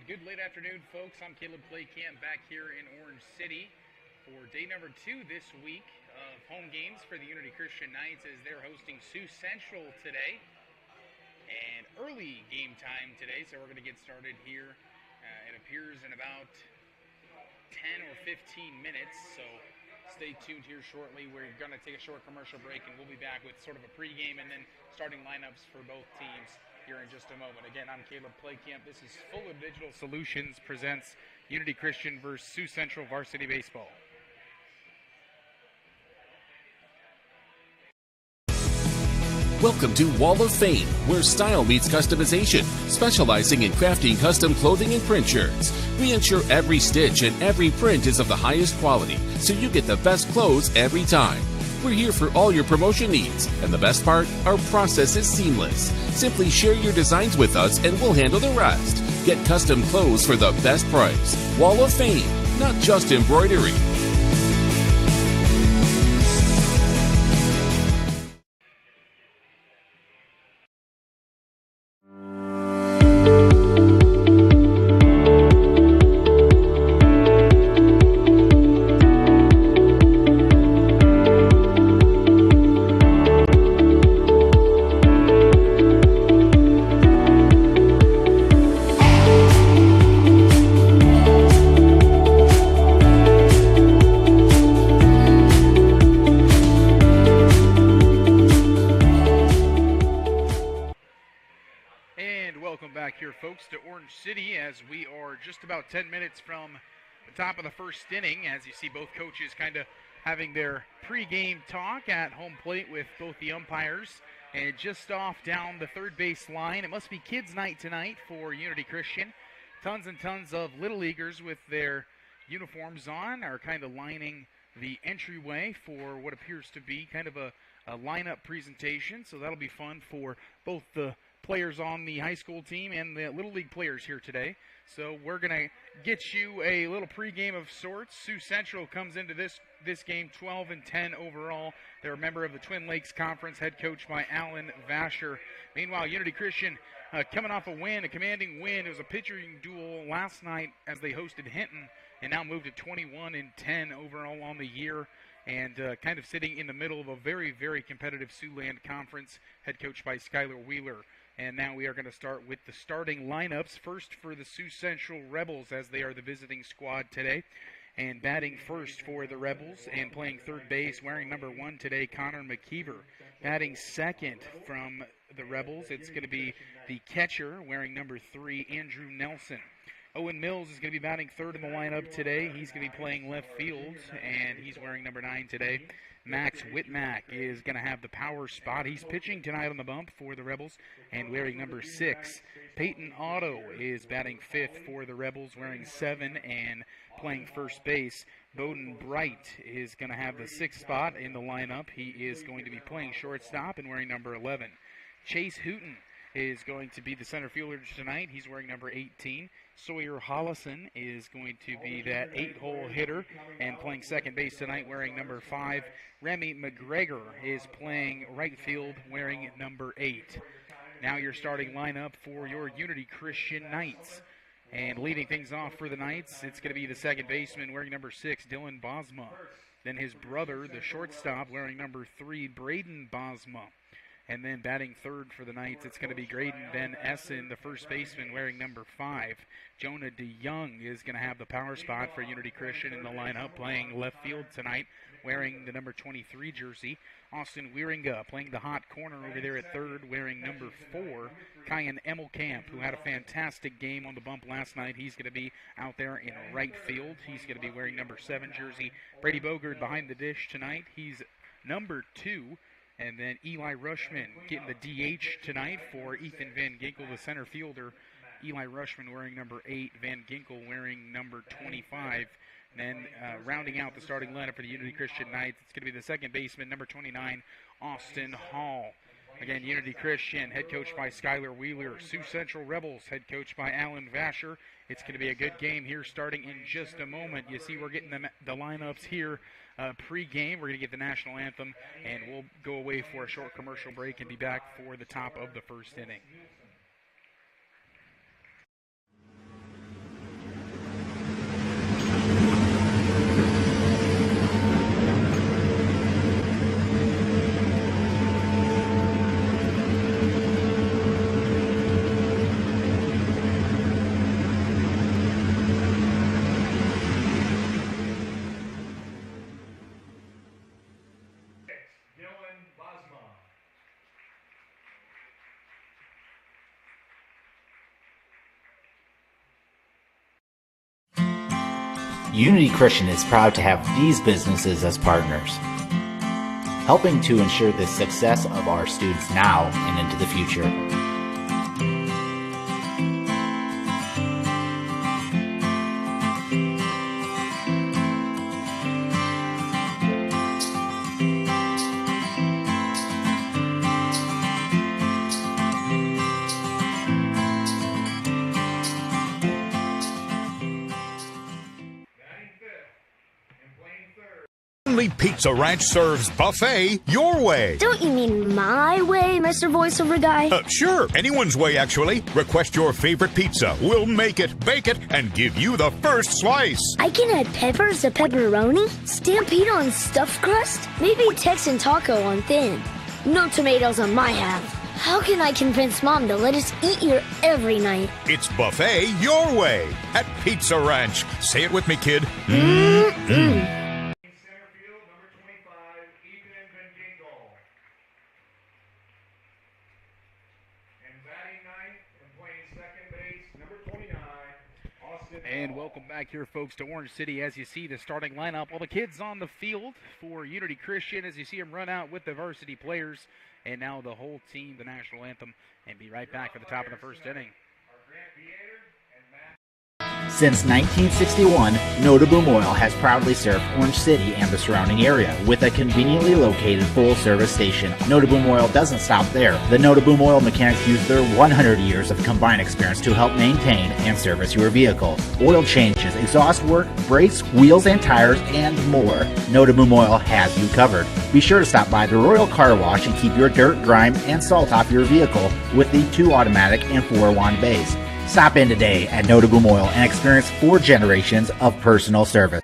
Good late afternoon, folks. I'm Caleb Playcamp back here in Orange City for day number 2 this week of home games for the Unity Christian Knights as they're hosting Sioux Central today. And early game time today, so we're going to get started here. It appears in about 10 or 15 minutes, so stay tuned here shortly. We're going to take a short commercial break, and we'll be back with sort of a pregame and then starting lineups for both teams here in just a moment. Again, I'm Caleb Playcamp. This is Fuller Digital Solutions presents Unity Christian versus Sioux Central Varsity Baseball. Welcome to Wall of Fame, where style meets customization, specializing in crafting custom clothing and print shirts. We ensure every stitch and every print is of the highest quality, so you get the best clothes every time. We're here for all your promotion needs, and the best part, our process is seamless. Simply share your designs with us and we'll handle the rest. Get custom clothes for the best price. Wall of Fame, not just embroidery. To Orange City as we are just about 10 minutes from the top of the first inning, as you see both coaches kind of having their pregame talk at home plate with both the umpires. And just off down the third base line, it must be kids' night tonight for Unity Christian. Tons and tons of Little Leaguers with their uniforms on are kind of lining the entryway for what appears to be kind of a lineup presentation. So that'll be fun for both the players on the high school team and the Little League players here today. So we're going to get you a little pregame of sorts. Sioux Central comes into this game 12-10 overall. They're a member of the Twin Lakes Conference, head coached by Alan Vasher. Meanwhile, Unity Christian coming off a win, a commanding win. It was a pitching duel last night as they hosted Hinton and now moved to 21-10 overall on the year. And kind of sitting in the middle of a very, very competitive Siouxland Conference, head coached by Skylar Wheeler. And now we are going to start with the starting lineups. First for the Sioux Central Rebels, as they are the visiting squad today. And batting first for the Rebels and playing third base, wearing number 1 today, Connor McKeever. Batting second from the Rebels, it's going to be the catcher, wearing number 3, Andrew Nelson. Owen Mills is going to be batting third in the lineup today. He's going to be playing left field, and he's wearing number 9 today. Max Whitmack is going to have the power spot. He's pitching tonight on the bump for the Rebels and wearing number 6. Peyton Otto is batting 5th for the Rebels, wearing 7 and playing first base. Bowden Bright is going to have the 6th spot in the lineup. He is going to be playing shortstop and wearing number 11. Chase Hooten is going to be the center fielder tonight. He's wearing number 18. Sawyer Hollison is going to be that 8-hole hitter and playing second base tonight wearing number 5. Remy McGregor is playing right field wearing number 8. Now your starting lineup for your Unity Christian Knights. And leading things off for the Knights, it's going to be the second baseman wearing number 6, Dylan Bosma. Then his brother, the shortstop, wearing number 3, Braden Bosma. And then batting third for the Knights, it's going to be Graydon Van Essen, the first baseman, wearing number 5. Jonah DeYoung is going to have the power spot for Unity Christian in the lineup, playing left field tonight, wearing the number 23 jersey. Austin Wieringa playing the hot corner over there at third, wearing number 4. Kyan Emmelkamp, who had a fantastic game on the bump last night. He's going to be out there in right field. He's going to be wearing number 7 jersey. Brady Bogard behind the dish tonight. He's number 2. And then Eli Rushman getting the DH tonight for Ethan Van Ginkel, the center fielder. Eli Rushman wearing number 8, Van Ginkel wearing number 25. And then rounding out the starting lineup for the Unity Christian Knights, it's going to be the second baseman, number 29, Austin Hall. Again, Unity Christian, head coached by Skylar Wheeler. Sioux Central Rebels, head coached by Alan Vasher. It's going to be a good game here starting in just a moment. You see we're getting the lineups here pre-game. We're going to get the national anthem, and we'll go away for a short commercial break and be back for the top of the first inning. Unity Christian is proud to have these businesses as partners, helping to ensure the success of our students now and into the future. Pizza Ranch serves buffet your way. Don't you mean my way, Mr. Voiceover Guy? Sure, anyone's way, actually. Request your favorite pizza. We'll make it, bake it, and give you the first slice. I can add peppers to pepperoni, Stampede on stuffed crust, maybe Texan taco on thin. No tomatoes on my half. How can I convince Mom to let us eat here every night? It's buffet your way at Pizza Ranch. Say it with me, kid. And welcome back here, folks, to Orange City. As you see the starting lineup, all the kids on the field for Unity Christian as you see them run out with the varsity players. And now the whole team, the national anthem, and be right back for the top of the first inning. Since 1961, Notaboom Oil has proudly served Orange City and the surrounding area with a conveniently located full-service station. Notaboom Oil doesn't stop there. The Notaboom Oil mechanics use their 100 years of combined experience to help maintain and service your vehicle. Oil changes, exhaust work, brakes, wheels and tires, and more. Notaboom Oil has you covered. Be sure to stop by the Royal Car Wash and keep your dirt, grime, and salt off your vehicle with the 2 automatic and 4 wand bays. Stop in today at Notaboom Oil and experience 4 generations of personal service.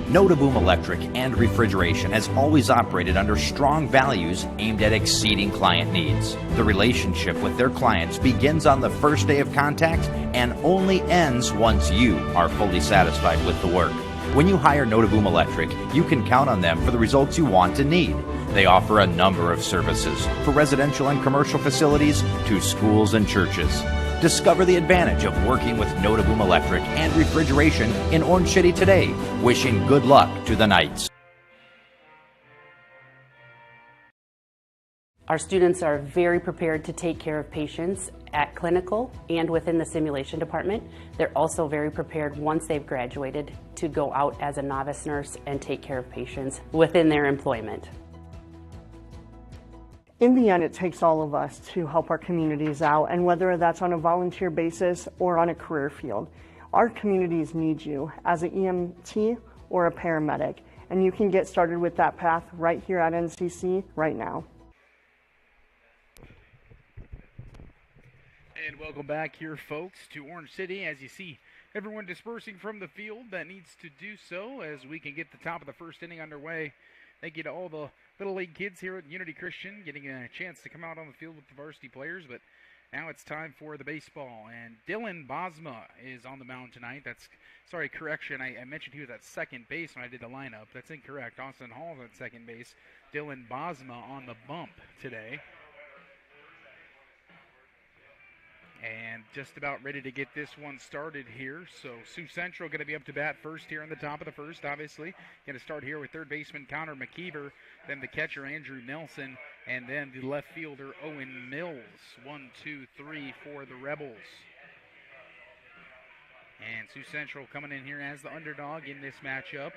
Notaboom Electric and Refrigeration has always operated under strong values aimed at exceeding client needs. The relationship with their clients begins on the first day of contact and only ends once you are fully satisfied with the work. When you hire Notaboom Electric, you can count on them for the results you want and need. They offer a number of services for residential and commercial facilities to schools and churches. Discover the advantage of working with Notaboom Electric and Refrigeration in Orange City today. Wishing good luck to the Knights. Our students are very prepared to take care of patients at clinical and within the simulation department. They're also very prepared once they've graduated to go out as a novice nurse and take care of patients within their employment. In the end, it takes all of us to help our communities out, and whether that's on a volunteer basis or on a career field, our communities need you as an EMT or a paramedic, and you can get started with that path right here at NCC right now. And welcome back here, folks, to Orange City. As you see everyone dispersing from the field that needs to do so as we can get the top of the first inning underway. Thank you to all the Little League kids here at Unity Christian getting a chance to come out on the field with the varsity players. But now it's time for the baseball. And Dylan Bosma is on the mound tonight. Correction. I mentioned he was at second base when I did the lineup. That's incorrect. Austin Hall's at second base. Dylan Bosma on the bump today. And just about ready to get this one started here. So Sioux Central going to be up to bat first here in the top of the first, obviously. Going to start here with third baseman Connor McKeever, then the catcher Andrew Nelson, and then the left fielder Owen Mills. 1, 2, 3 for the Rebels. And Sioux Central coming in here as the underdog in this matchup.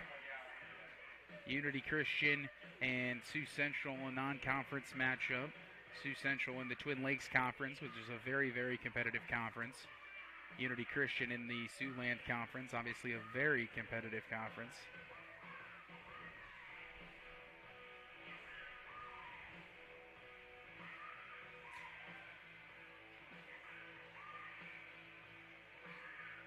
Unity Christian and Sioux Central, a non-conference matchup. Sioux Central in the Twin Lakes Conference, which is a very, very competitive conference. Unity Christian in the Siouxland Conference, obviously a very competitive conference.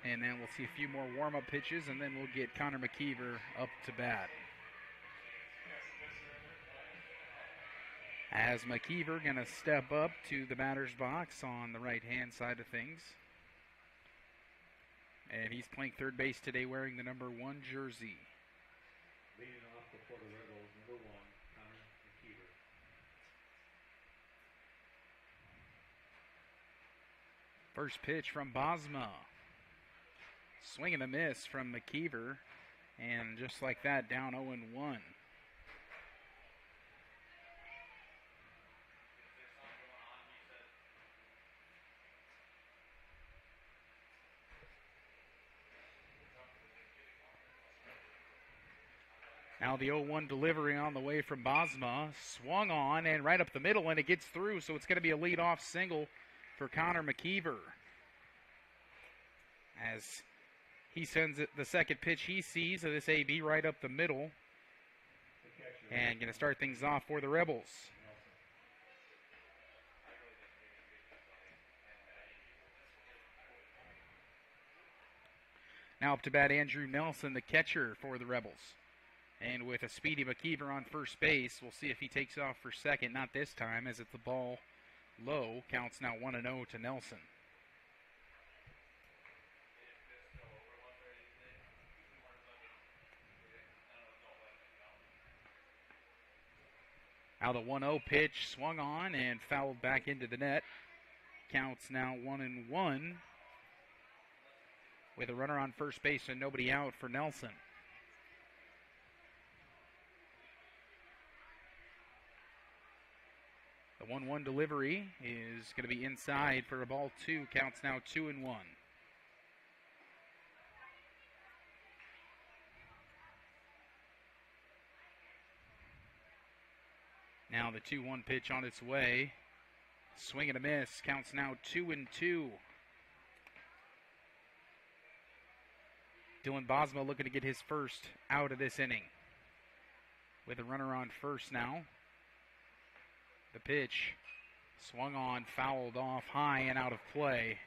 And then we'll see a few more warm-up pitches, and then we'll get Connor McKeever up to bat. As McKeever going to step up to the batter's box on the right-hand side of things. And he's playing third base today wearing the number 1 jersey. Leading off before the Rebels, number 1, Connor McKeever. First pitch from Bosma. Swing and a miss from McKeever. And just like that, down 0-1. Now the 0-1 delivery on the way from Bosma. Swung on and right up the middle, and it gets through, so it's going to be a leadoff single for Connor McKeever. As he sends it, the second pitch he sees of this AB right up the middle. And going to start things off for the Rebels. Now up to bat Andrew Nelson, the catcher for the Rebels. And with a speedy McKeever on first base, we'll see if he takes off for second. Not this time, as it's the ball low. Counts now 1-0 to Nelson. Now the 1-0 pitch swung on and fouled back into the net. Counts now 1-1 with a runner on first base and nobody out for Nelson. The 1-1 delivery is going to be inside for a ball 2. Counts now 2-1. Now the 2-1 pitch on its way. Swing and a miss. Counts now 2-2. Dylan Bosma looking to get his first out of this inning. With a runner on first now. The pitch swung on, fouled off high and out of play.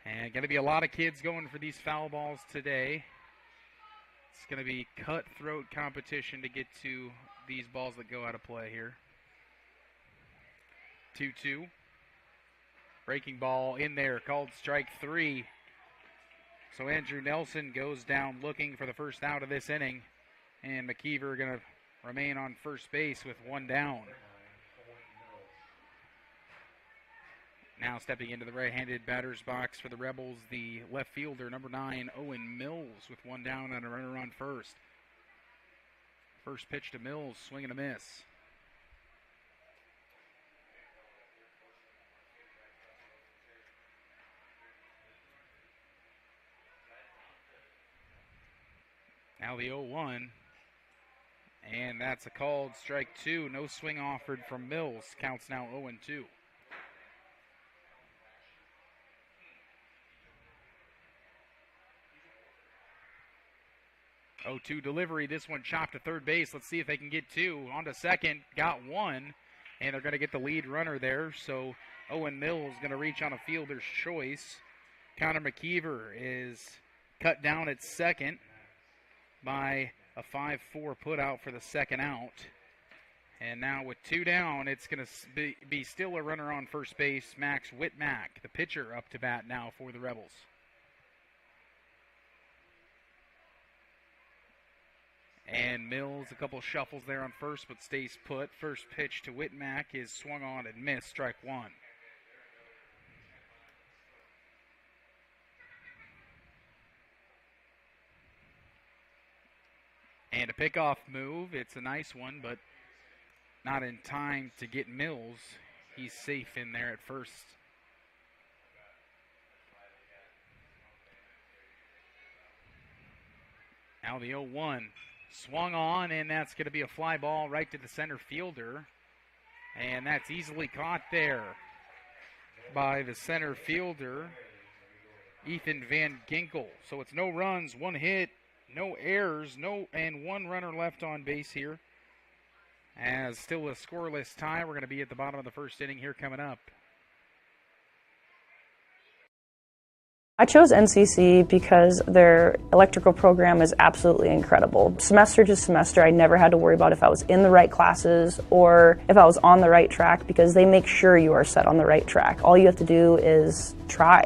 And going to be a lot of kids going for these foul balls today. It's going to be cutthroat competition to get to these balls that go out of play here. 2-2. Breaking ball in there, called strike 3. So Andrew Nelson goes down looking for the first out of this inning. And McKeever going to remain on first base with one down. Now stepping into the right-handed batter's box for the Rebels, the left fielder, number 9, Owen Mills, with one down and a runner on first. First pitch to Mills, swing and a miss. Now the 0-1. And that's a called strike 2. No swing offered from Mills. Counts now 0-2. 0-2 delivery. This one chopped to third base. Let's see if they can get 2. On to second. Got 1. And they're going to get the lead runner there. So Owen Mills going to reach on a fielder's choice. Connor McKeever is cut down at second by a 5-4 put out for the second out. And now with 2 down, it's going to be still a runner on first base, Max Whitmack, the pitcher, up to bat now for the Rebels. And Mills, a couple shuffles there on first, but stays put. First pitch to Whitmack is swung on and missed, strike 1. And a pickoff move. It's a nice one, but not in time to get Mills. He's safe in there at first. Now the 0-1. Swung on, and that's going to be a fly ball right to the center fielder. And that's easily caught there by the center fielder, Ethan Van Ginkel. So it's no runs, 1 hit, no errors, and 1 runner left on base here. As still a scoreless tie, we're going to be at the bottom of the first inning here coming up. I chose NCC because their electrical program is absolutely incredible. Semester to semester, I never had to worry about if I was in the right classes or if I was on the right track, because they make sure you are set on the right track. All you have to do is try.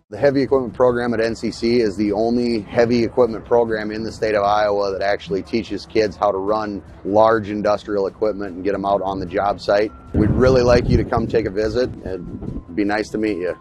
The heavy equipment program at NCC is the only heavy equipment program in the state of Iowa that actually teaches kids how to run large industrial equipment and get them out on the job site. We'd really like you to come take a visit. It'd be nice to meet you.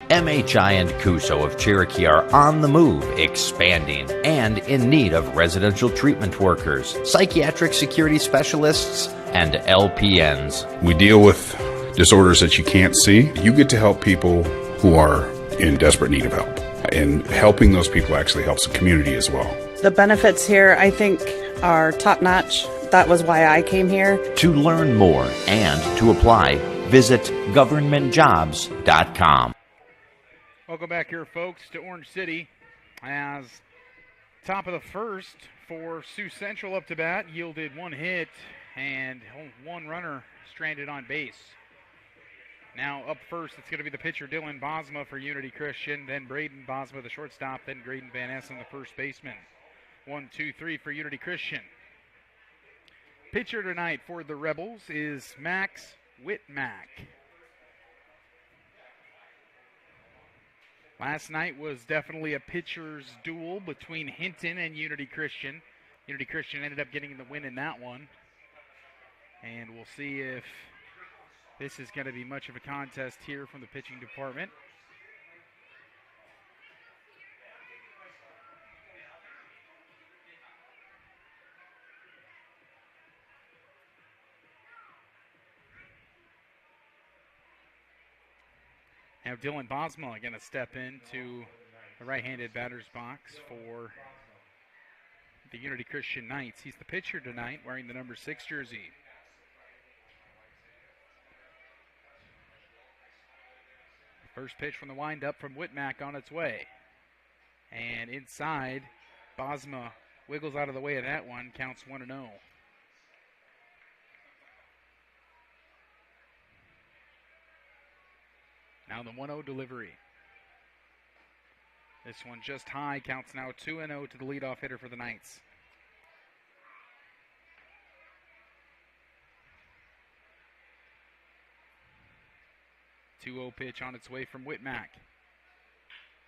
MHI and Cuso of Cherokee are on the move, expanding, and in need of residential treatment workers, psychiatric security specialists, and LPNs. We deal with disorders that you can't see. You get to help people who are in desperate need of help. And helping those people actually helps the community as well. The benefits here, I think, are top-notch. That was why I came here. To learn more and to apply, visit governmentjobs.com. Welcome back here, folks, to Orange City as top of the first for Sioux Central up to bat, yielded one hit and one runner stranded on base. Now up first, it's going to be the pitcher Dylan Bosma for Unity Christian, then Braden Bosma, the shortstop, then Graydon Van Essen, the first baseman. 1, 2, 3 for Unity Christian. Pitcher tonight for the Rebels is Max Whitmack. Last night was definitely a pitcher's duel between Hinton and Unity Christian. Unity Christian ended up getting the win in that one. And we'll see if this is going to be much of a contest here from the pitching department. Now Dylan Bosma going to step into the right-handed batter's box for the Unity Christian Knights. He's the pitcher tonight, wearing the number 6 jersey. First pitch from the windup from Whitmack on its way. And inside, Bosma wiggles out of the way of that one, counts 1-0. Now the 1-0 delivery. This one just high, counts now 2-0 to the leadoff hitter for the Knights. .2-0 pitch on its way from Whitmack.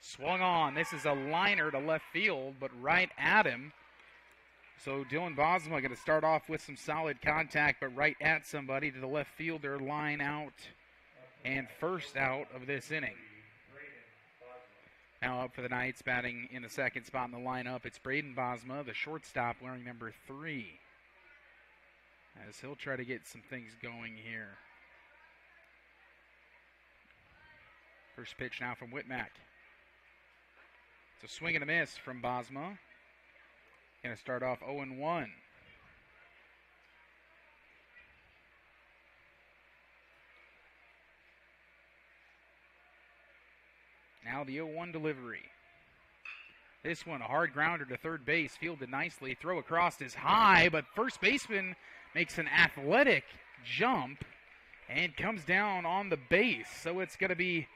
Swung on. This is a liner to left field, but right at him. So Dylan Bosma going to start off with some solid contact, but right at somebody to the left fielder, line out and first out of this inning. Now up for the Knights, batting in the second spot in the lineup, it's Braden Bosma, the shortstop, wearing number 3. As he'll try to get some things going here. First pitch now from Whitmack. It's a swing and a miss from Bosma. Going to start off 0-1. Now the 0-1 delivery. This one, a hard grounder to third base, fielded nicely. Throw across is high, but first baseman makes an athletic jump and comes down on the base. So it's going to be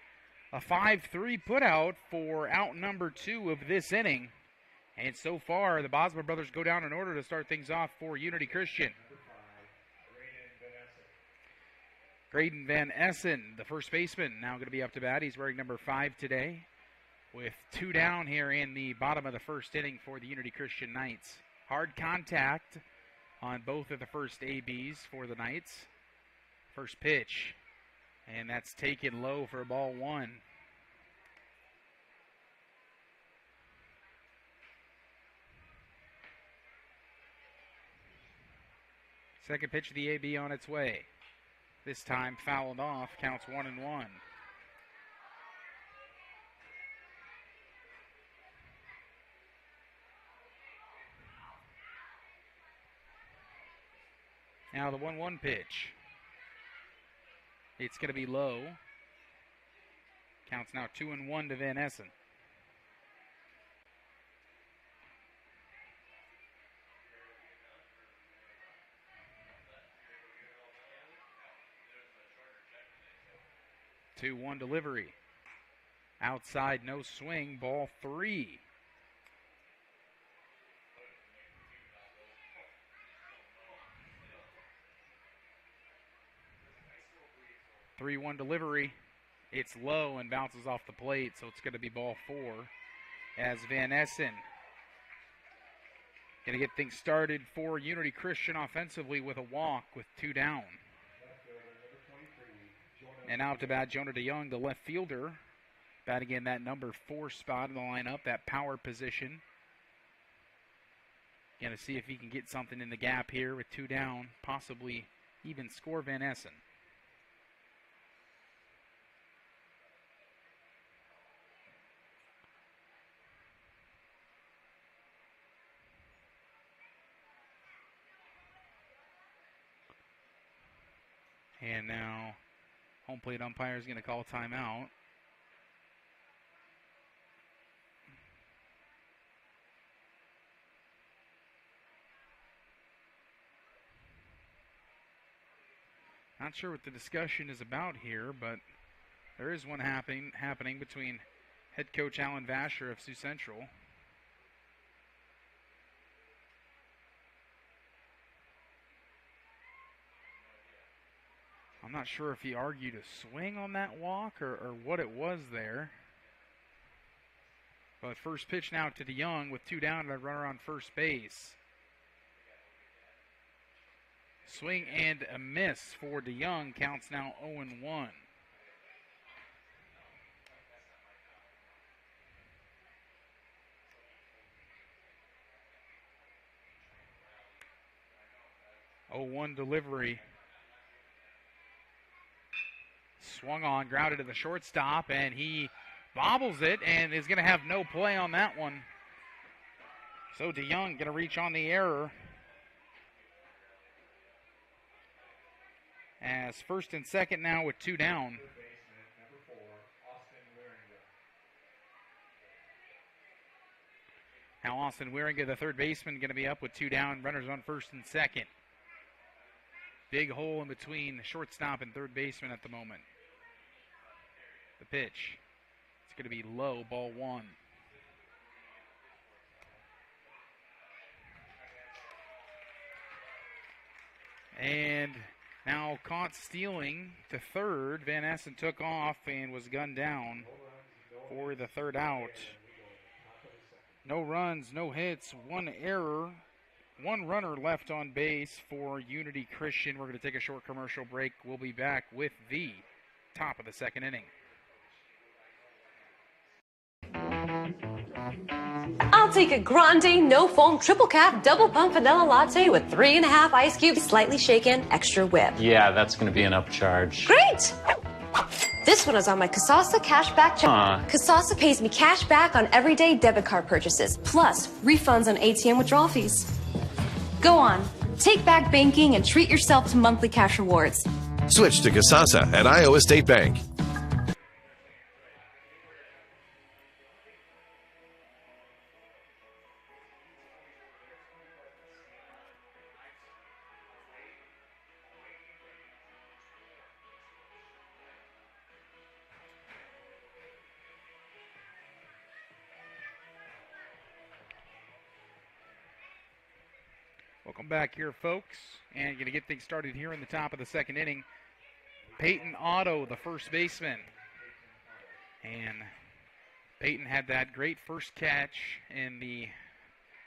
a 5-3 putout for out number 2 of this inning. And so far, the Bosma brothers go down in order to start things off for Unity Christian. Graydon Van Essen, the first baseman, now going to be up to bat. He's wearing number 5 today, with 2 down here in the bottom of the first inning for the Unity Christian Knights. Hard contact on both of the first ABs for the Knights. First pitch, and that's taken low for ball 1. Second pitch of the AB on its way. This time fouled off, counts 1-1. Now the 1-1 pitch. It's going to be low. Counts now 2-1 to Van Essen. Two-one delivery. Outside, no swing, ball 3. 3-1 delivery. It's low and bounces off the plate, so it's going to be ball 4 as Van Essen going to get things started for Unity Christian offensively with a walk with 2 down. And out to bat, Jonah DeYoung, the left fielder, batting in that number 4 spot in the lineup, that power position. Going to see if he can get something in the gap here with 2 down, possibly even score Van Essen. And now home plate umpire is going to call timeout. Not sure what the discussion is about here, but there is one happening between head coach Alan Vasher of Sioux Central. I'm not sure if he argued a swing on that walk or what it was there. But first pitch now to DeYoung with 2 down and a runner on first base. Swing and a miss for DeYoung. Counts now 0-1. Delivery. Swung on, grounded to the shortstop, and he bobbles it and is going to have no play on that one. So DeYoung going to reach on the error. As first and second now with 2 down. Now Austin Wieringa, the third baseman, going to be up with 2 down. Runners on first and second. Big hole in between shortstop and third baseman at the moment. The pitch. It's going to be low, ball 1. And now caught stealing to third. Van Essen took off and was gunned down for the third out. No runs, no hits, 1 error, 1 runner left on base for Unity Christian. We're going to take a short commercial break. We'll be back with the top of the second inning. I'll take a grande, no foam, triple cap, double pump vanilla latte with 3.5 ice cubes, slightly shaken, extra whip. Yeah, that's going to be an upcharge. Great! This one is on my Kasasa cashback check. Kasasa pays me cash back on everyday debit card purchases, plus refunds on ATM withdrawal fees. Go on, take back banking and treat yourself to monthly cash rewards. Switch to Kasasa at Iowa State Bank. Welcome back here, folks. And going to get things started here in the top of the second inning. Peyton Otto, the first baseman. And Peyton had that great first catch in the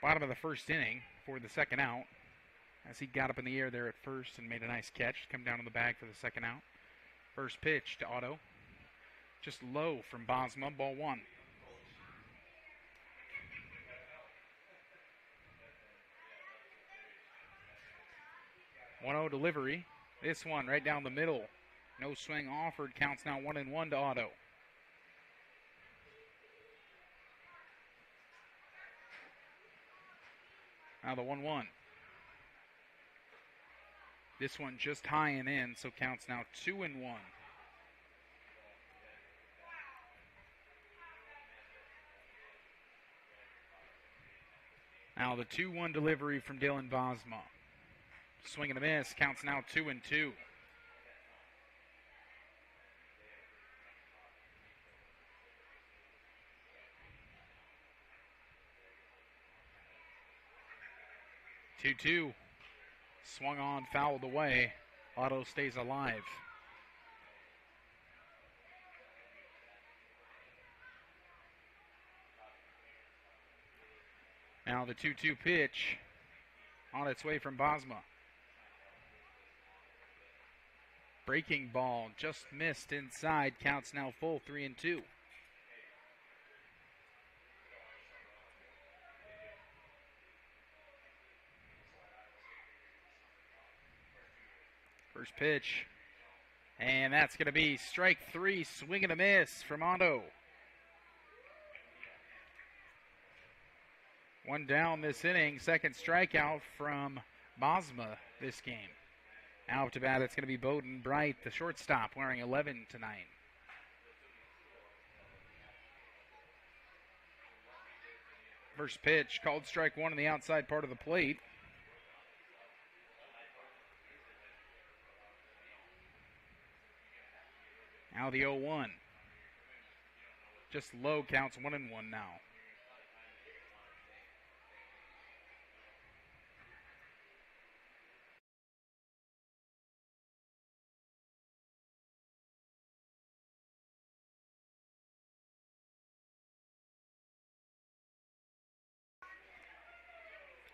bottom of the first inning for the second out, as he got up in the air there at first and made a nice catch. Come down on the bag for the second out. First pitch to Otto. Just low from Bosma, ball 1. One-0 delivery. This one right down the middle. No swing offered. Counts now 1-1 to Otto. Now the 1-1. This one just high and in, so counts now 2-1. Now the 2-1 delivery from Dylan Bosma. Swing and a miss. Counts now 2-2. Two. Swung on, fouled away. Otto stays alive. Now the 2-2 pitch on its way from Bosma. Breaking ball just missed inside. Counts now full, 3-2. First pitch. And that's going to be strike 3, swing and a miss from Otto. One down this inning, second strikeout from Bosma this game. Now up to bat, it's going to be Bowden Bright, the shortstop, wearing 11 tonight. First pitch, called strike 1 on the outside part of the plate. Now the 0-1. Just low, counts 1-1 now.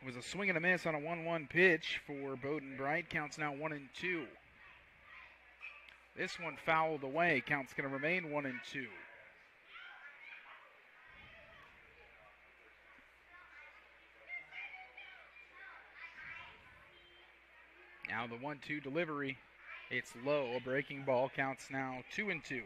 It was a swing and a miss on a 1-1 pitch for Bowden Bright. Counts now 1-2. This one fouled away. Count's going to remain 1-2. Now the 1-2 delivery. It's low. A breaking ball. Counts now 2-2.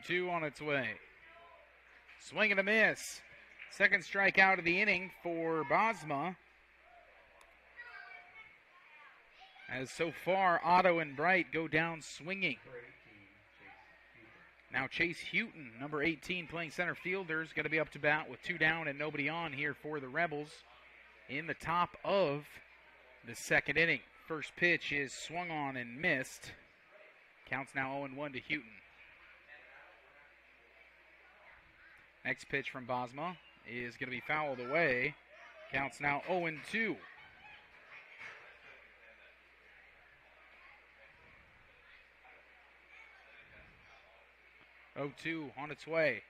Two on its way. Swing and a miss. Second strikeout of the inning for Bosma. As so far, Otto and Bright go down swinging. Now Chase Houghton, number 18, playing center fielder, is going to be up to bat with 2 down and nobody on here for the Rebels in the top of the second inning. First pitch is swung on and missed. Counts now 0-1 to Houghton. Next pitch from Bosma is going to be fouled away. Counts now 0-2. On its way.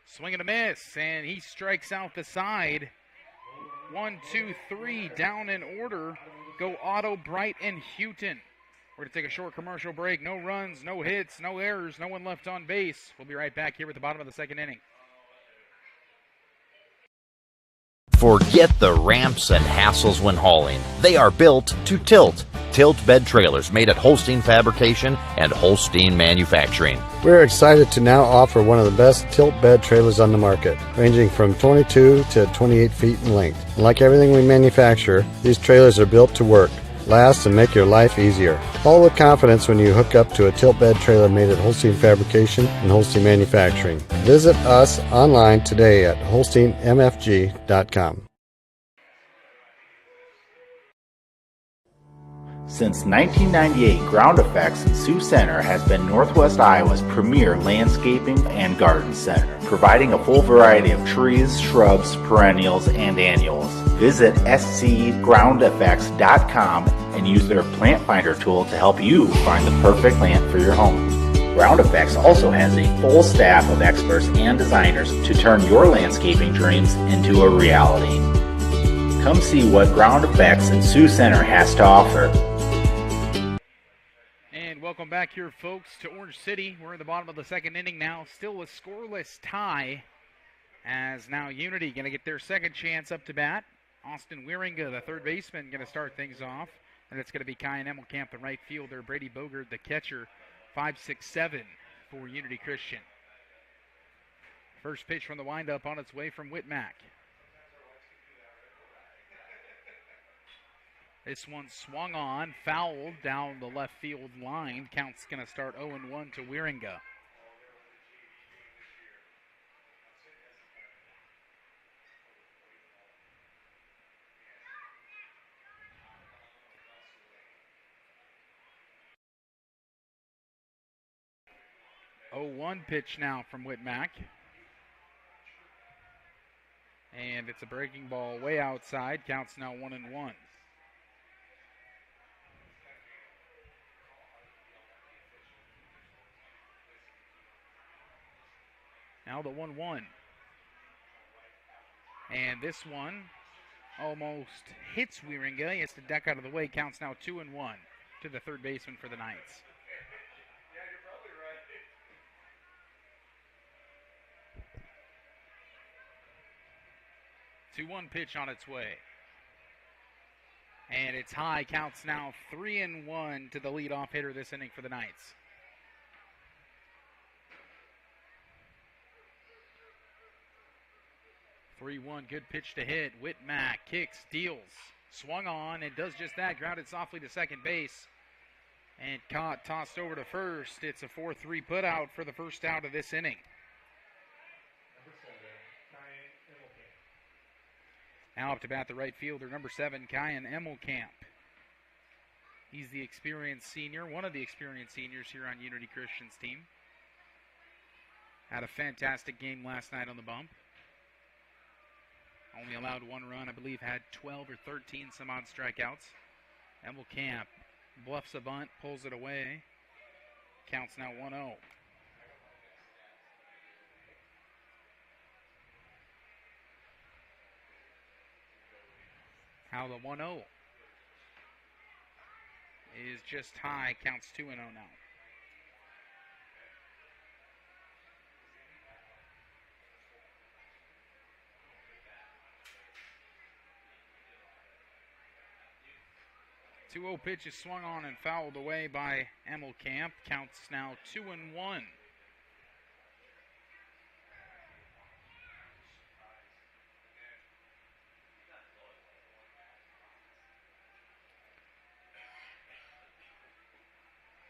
Swing and a miss, and he strikes out the side. 1, 2, 3 down in order. Go Otto, Bright, and Houghton. We're going to take a short commercial break. No runs, no hits, no errors, no one left on base. We'll be right back here at the bottom of the second inning. Forget the ramps and hassles when hauling. They are built to tilt. Tilt bed trailers made at Holstein Fabrication and Holstein Manufacturing. We're excited to now offer one of the best tilt bed trailers on the market, ranging from 22 to 28 feet in length. And like everything we manufacture, these trailers are built to work, last, and make your life easier. All with confidence when you hook up to a tilt bed trailer made at Holstein Fabrication and Holstein Manufacturing. Visit us online today at holsteinmfg.com. Since 1998, Ground Effects in Sioux Center has been Northwest Iowa's premier landscaping and garden center, providing a full variety of trees, shrubs, perennials, and annuals. Visit scgroundeffects.com and use their plant finder tool to help you find the perfect plant for your home. Ground Effects also has a full staff of experts and designers to turn your landscaping dreams into a reality. Come see what Ground Effects in Sioux Center has to offer. Welcome back here, folks, to Orange City. We're in the bottom of the second inning now. Still a scoreless tie, as now Unity going to get their second chance up to bat. Austin Wieringa, the third baseman, going to start things off. And it's going to be Kyan Emmelkamp, the right fielder. Brady Bogert, the catcher. 5-6-7 for Unity Christian. First pitch from the windup on its way from Whitmack. This one swung on, fouled down the left field line. Count's going to start 0-1 to Wieringa. Oh, 1 pitch now from Whitmack. And it's a breaking ball way outside. Counts now 1-1. Now the 1-1. And this one almost hits Wieringa. He has to duck out of the way. Counts now 2-1 to the third baseman for the Knights. Yeah, 2-1 pitch on its way. And it's high. Counts now 3-1 to the leadoff hitter this inning for the Knights. Good pitch to hit. Whitmack kicks, deals, swung on, and does just that. Grounded softly to second base. And caught, tossed over to first. It's a 4-3 putout for the first out of this inning. Now up to bat the right fielder, number 7, Kyan Emmelkamp. He's the experienced senior, one of the experienced seniors here on Unity Christian's team. Had a fantastic game last night on the bump. Only allowed 1 run, I believe had 12 or 13 some odd strikeouts. Emmelkamp bluffs a bunt, pulls it away. Counts now 1-0. Now the 1-0 is just high, counts 2-0 now. The 2-0 pitch is swung on and fouled away by Emmelkamp. Counts now 2-1.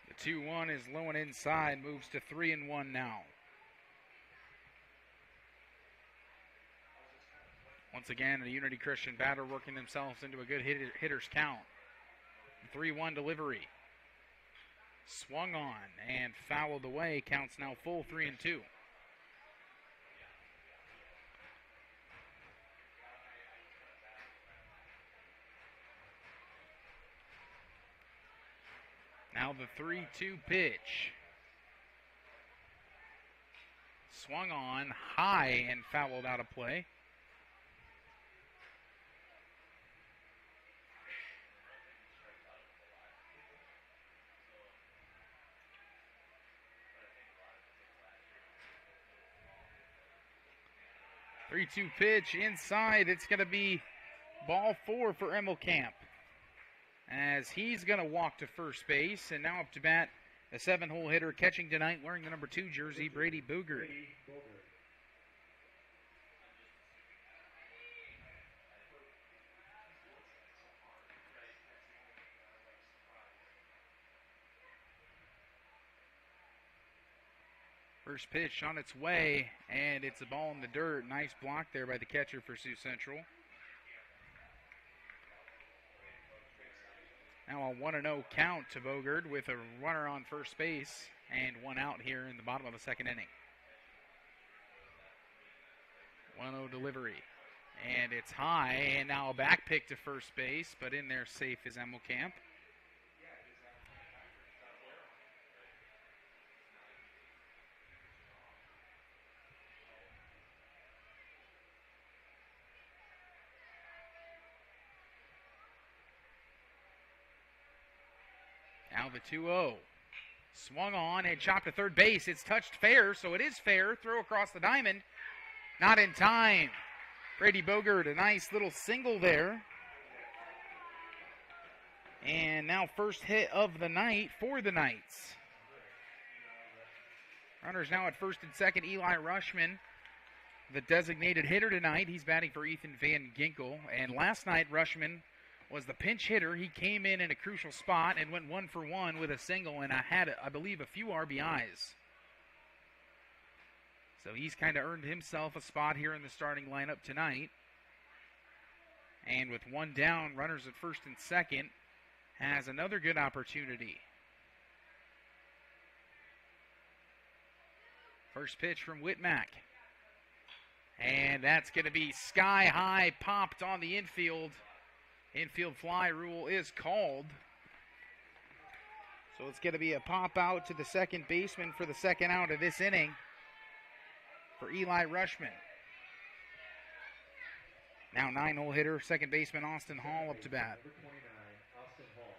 The 2-1 is low and inside, moves to 3-1 now. Once again, a Unity Christian batter working themselves into a good hitter's count. 3-1 delivery. Swung on and fouled away. Counts now full 3-2. Now the 3-2 pitch. Swung on high and fouled out of play. The 3-2 pitch inside. It's going to be ball 4 for Emmelkamp, as he's going to walk to first base. And now up to bat, a 7-hole hitter catching tonight wearing the number 2 jersey, Brady Boogert. First pitch on its way, and it's a ball in the dirt. Nice block there by the catcher for Sioux Central. Now a 1-0 count to Bogard with a runner on first base and 1 out here in the bottom of the second inning. 1-0 delivery. And it's high, and now a back pick to first base, but in there safe is Emmelkamp. Now the 2-0. Swung on and chopped to third base. It's touched fair, so it is fair. Throw across the diamond. Not in time. Brady Bogard, a nice little single there. And now first hit of the night for the Knights. Runners now at first and second. Eli Rushman, the designated hitter tonight. He's batting for Ethan Van Ginkel. And last night, Rushman was the pinch hitter. He came in a crucial spot and went 1 for 1 with a single, and had, I believe, a few RBIs. So he's kind of earned himself a spot here in the starting lineup tonight. And with 1 down, runners at first and second, has another good opportunity. First pitch from Whitmack. And that's going to be sky high, popped on the infield. Infield fly rule is called. So it's going to be a pop out to the second baseman for the second out of this inning. for Eli Rushman. Now 9-hole hitter, second baseman Austin Hall up to bat. Number 29, Austin Hall.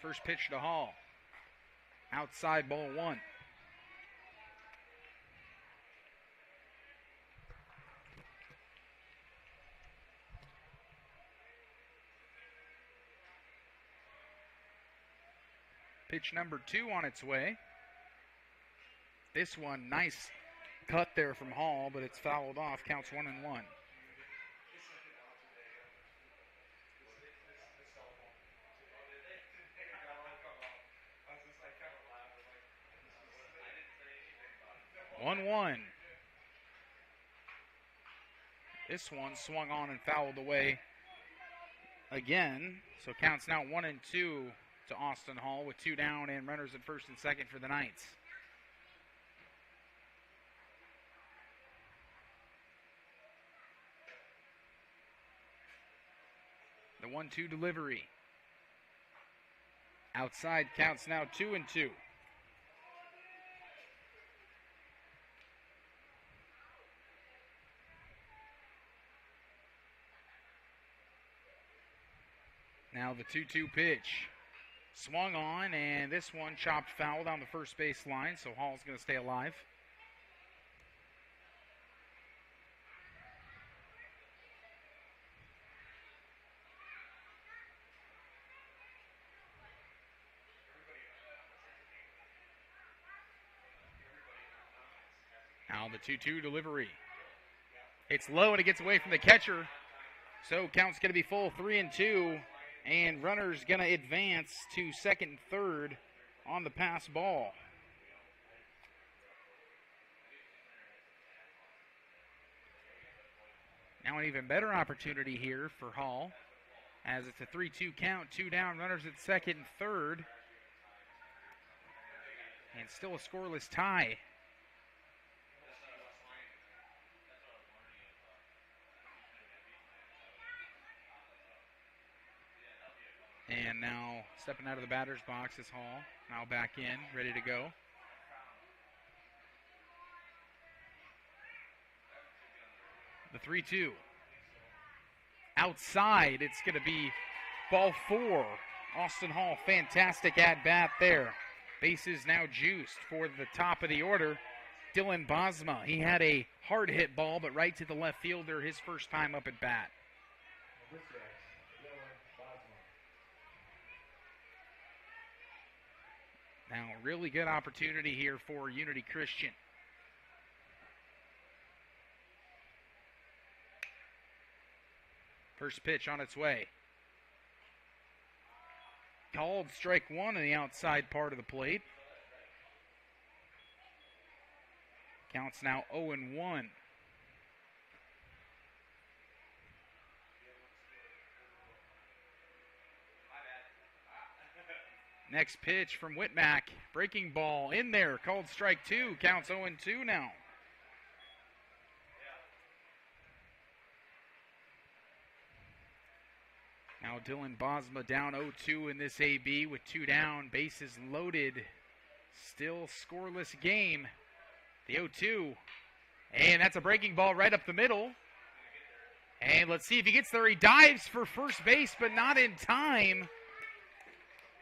First pitch to Hall. Outside, ball 1. Pitch number 2 on its way. This one, nice cut there from Hall, but it's fouled off. Counts 1-1. One. This one swung on and fouled away again. So counts now 1-2 to Austin Hall with 2 down and runners at first and second for the Knights. The 1-2 delivery. Outside, counts now 2-2. Now the 2-2 pitch. Swung on, and this one chopped foul down the first base line, so Hall's going to stay alive. Now the 2-2 delivery. It's low, and it gets away from the catcher, so count's going to be full 3-2. And runners going to advance to second and third on the pass ball. Now an even better opportunity here for Hall, as it's a 3-2 count, 2 down, runners at second and third. And still a scoreless tie. And now stepping out of the batter's box is Hall. Now back in, ready to go. The 3-2. Outside, it's going to be ball 4. Austin Hall, fantastic at-bat there. Bases now juiced for the top of the order. Dylan Bosma, he had a hard hit ball, but right to the left fielder, his first time up at bat. Now, really good opportunity here for Unity Christian. First pitch on its way. Called strike 1 on the outside part of the plate. Counts now 0-1. Next pitch from Whitmack. Breaking ball in there. Called strike 2. Counts 0-2 now. Now Dylan Bosma down 0-2 in this AB with 2 down. Bases loaded. Still scoreless game. The 0-2. And that's a breaking ball right up the middle. And let's see if he gets there. He dives for first base, but not in time.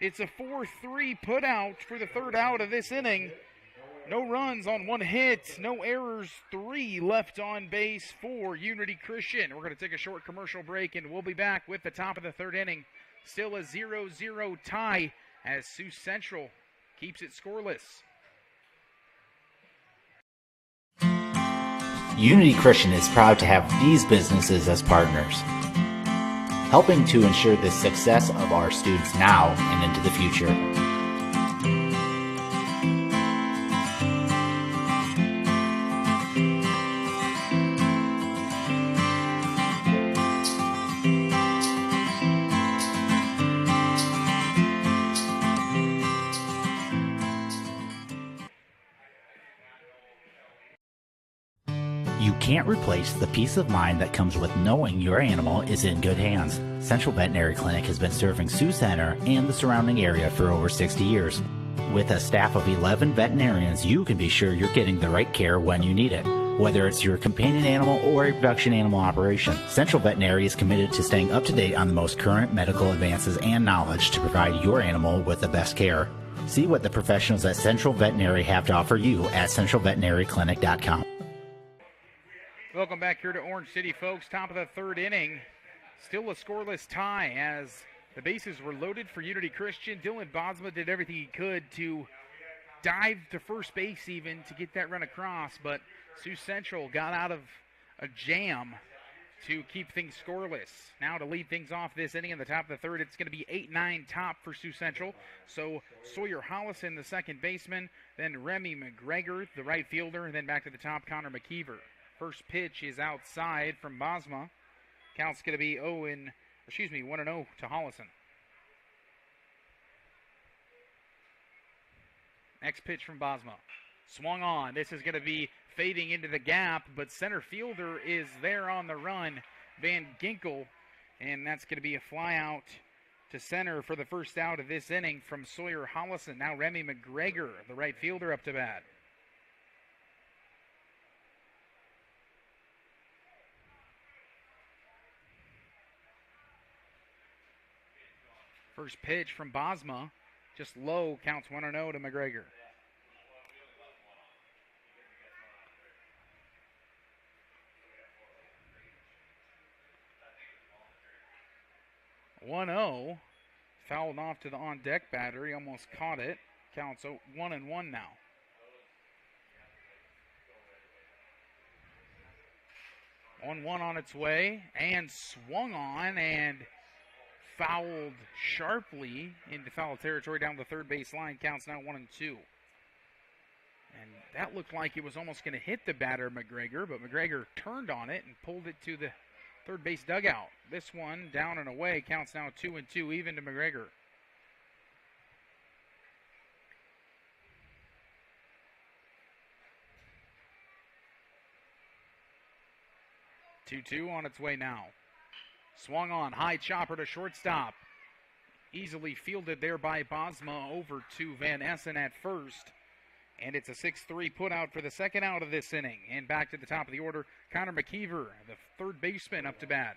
It's a 4-3 put out for the third out of this inning. No runs on 1 hit, no errors, 3 left on base for Unity Christian. We're going to take a short commercial break, and we'll be back with the top of the third inning. Still a 0-0 tie as Sioux Central keeps it scoreless. Unity Christian is proud to have these businesses as partners, helping to ensure the success of our students now and into the future. You can't replace the peace of mind that comes with knowing your animal is in good hands. Central Veterinary Clinic has been serving Sioux Center and the surrounding area for over 60 years. With a staff of 11 veterinarians, you can be sure you're getting the right care when you need it. Whether it's your companion animal or a production animal operation, Central Veterinary is committed to staying up to date on the most current medical advances and knowledge to provide your animal with the best care. See what the professionals at Central Veterinary have to offer you at centralveterinaryclinic.com. Welcome back here to Orange City, folks. Top of the third inning. Still a scoreless tie as the bases were loaded for Unity Christian. Dylan Bosma did everything he could to dive to first base even to get that run across, but Sioux Central got out of a jam to keep things scoreless. Now to lead things off this inning in the top of the third, it's going to be 8-9 top for Sioux Central. So Sawyer Hollison, the second baseman, then Remy McGregor, the right fielder, and then back to the top, Connor McKeever. First pitch is outside from Bosma. Count's going to be 1-0 to Hollison. Next pitch from Bosma. Swung on. This is going to be fading into the gap, but center fielder is there on the run, Van Ginkel, and that's going to be a fly out to center for the first out of this inning from Sawyer Hollison. Now Remy McGregor, the right fielder, up to bat. First pitch from Bosma, just low, counts 1-0 to McGregor. Fouled off to the on-deck batter. He almost caught it. Counts 1-1 now. On its way and swung on and fouled sharply into foul territory down the third base line. Counts now 1-2. And that looked like it was almost going to hit the batter, McGregor, but McGregor turned on it and pulled it to the third base dugout. This one down and away. Counts now 2-2, even to McGregor. Two on its way now. Swung on, high chopper to shortstop. Easily fielded there by Bosma over to Van Essen at first. And it's a 6-3 put out for the second out of this inning. And back to the top of the order, Connor McKeever, the third baseman, up to bat.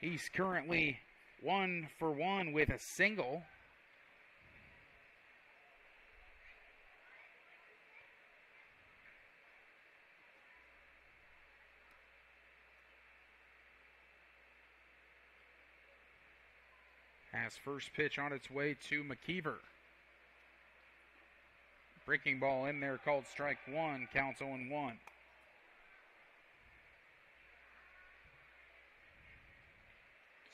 He's currently 1 for 1 with a single. Has first pitch on its way to McKeever. Breaking ball in there called strike one, counts 0-1.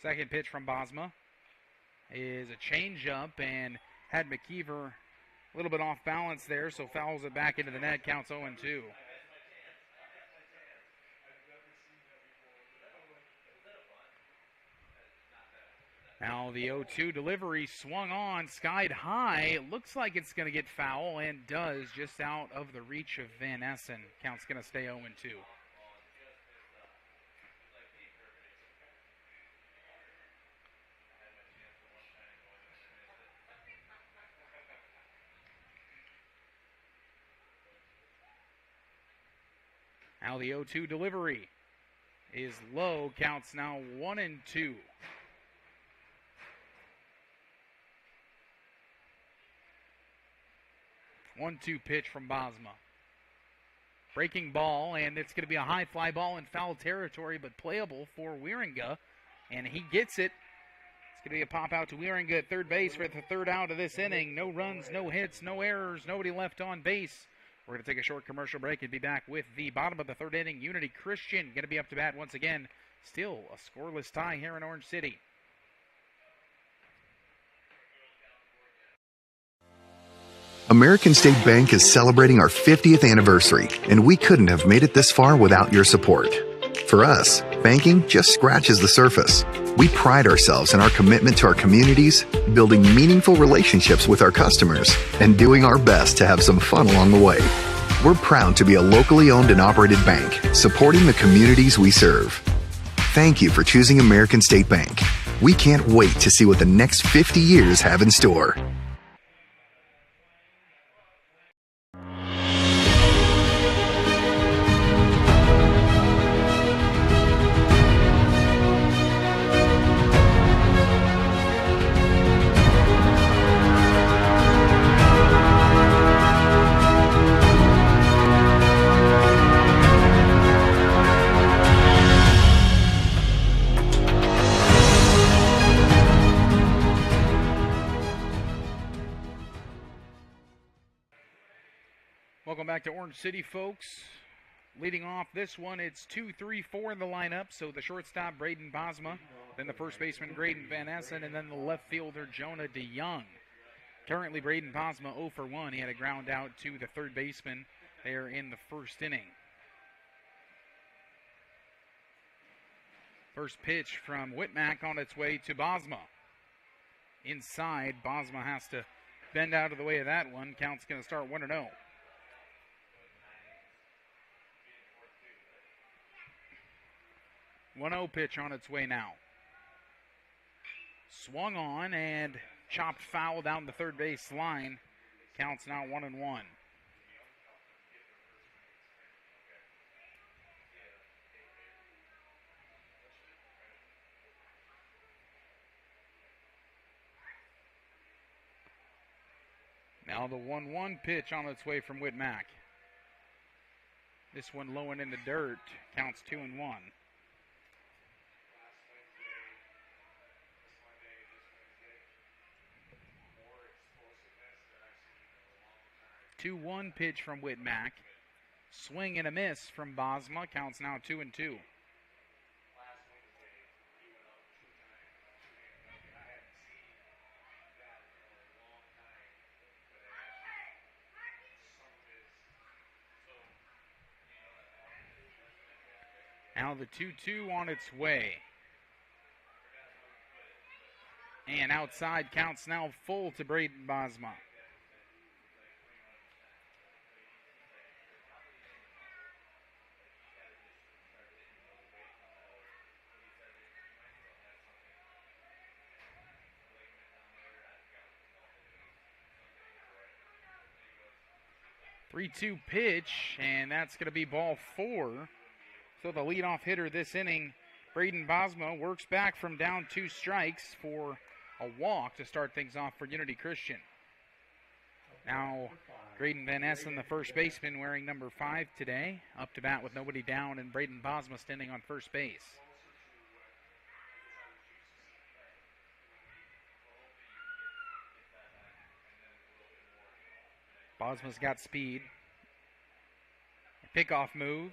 Second pitch from Bosma is a changeup and had McKeever a little bit off balance there, so fouls it back into the net, counts 0-2. Now the 0-2 delivery swung on, skied high. It looks like it's going to get foul and does, just out of the reach of Van Essen. Count's going to stay 0-2. Now the 0-2 delivery is low, counts now 1-2. 1-2 pitch from Bosma. Breaking ball, and it's going to be a high fly ball in foul territory, but playable for Wieringa, and he gets it. It's going to be a pop out to Wieringa at third base for the third out of this inning. No runs, no hits, no errors, nobody left on base. We're going to take a short commercial break and be back with the bottom of the third inning. Unity Christian going to be up to bat once again. Still a scoreless tie here in Orange City. American State Bank is celebrating our 50th anniversary, and we couldn't have made it this far without your support. For us, banking just scratches the surface. We pride ourselves in our commitment to our communities, building meaningful relationships with our customers, and doing our best to have some fun along the way. We're proud to be a locally owned and operated bank, supporting the communities we serve. Thank you for choosing American State Bank. We can't wait to see what the next 50 years have in store. Welcome back to Orange City, folks. Leading off this one, it's 2-3-4 in the lineup. So the shortstop, Braden Bosma, then the first baseman, Graydon Van Essen, and then the left fielder, Jonah DeYoung. Currently, Braden Bosma 0 for 1. He had a ground out to the third baseman there in the first inning. First pitch from Whitmack on its way to Bosma. Inside, Bosma has to bend out of the way of that one. Count's going to start 1-0. 1-0 pitch on its way now. Swung on and chopped foul down the third base line. Counts now 1-1. Now the 1-1 pitch on its way from Whitmack. This one low and in the dirt. Counts 2-1. 2-1 pitch from Whitmack. Swing and a miss from Bosma. Counts now 2-2. Now the 2-2 on its way. And outside, counts now full to Braden Bosma. Three-two pitch, and that's going to be ball 4. So the leadoff hitter this inning, Braden Bosma, works back from down 2 strikes for a walk to start things off for Unity Christian. Now, Graydon Van Essen, the first baseman, wearing number 5 today, up to bat with nobody down, and Braden Bosma standing on first base. Bosma's got speed. Pickoff move.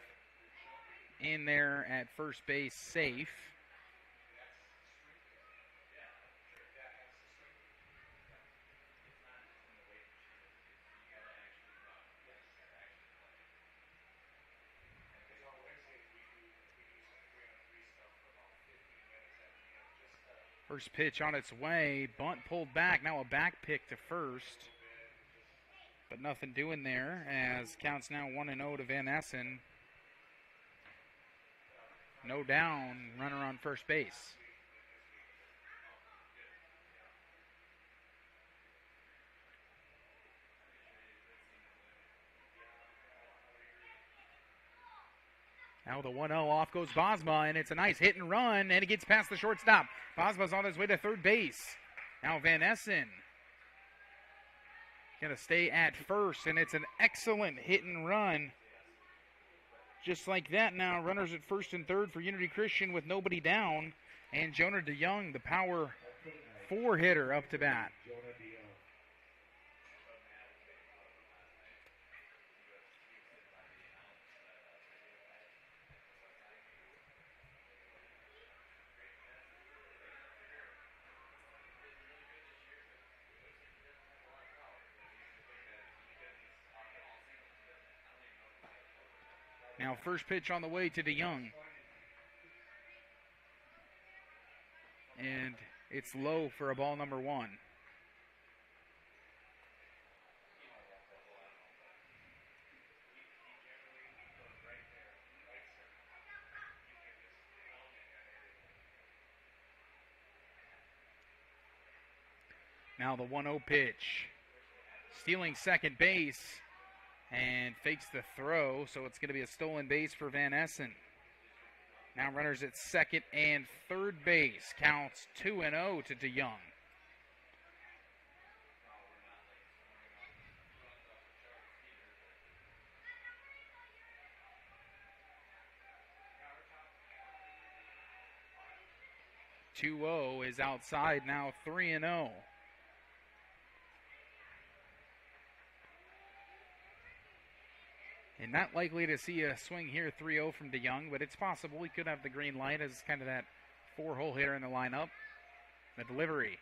In there at first base, safe. First pitch on its way. Bunt pulled back. Now a back pick to first. But nothing doing there as counts now 1-0 to Van Essen. No down, runner on first base. Now the 1-0, off goes Bosma, and it's a nice hit and run, and he gets past the shortstop. Bosma's on his way to third base. Now Van Essen going to stay at first, and it's an excellent hit and run. Just like that now, runners at first and third for Unity Christian with nobody down. And Jonah DeYoung, the power 4 hitter, up to bat. Now first pitch on the way to DeYoung. And it's low for a ball number 1. Now the 1-0 pitch. Stealing second base and fakes the throw, so it's going to be a stolen base for Van Essen. Now runners at second and third base. Counts 2-0 to DeYoung. Two-0 is outside, now 3-0. And not likely to see a swing here, 3-0 from DeYoung, but it's possible he could have the green light as kind of that four-hole hitter in the lineup. The delivery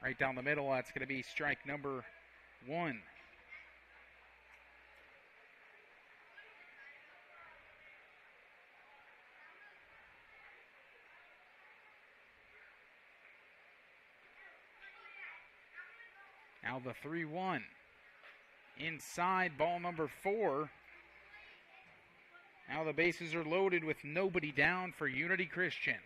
right down the middle, that's going to be strike number 1. Now the 3-1. Inside, ball number 4. Now the bases are loaded with nobody down for Unity Christian.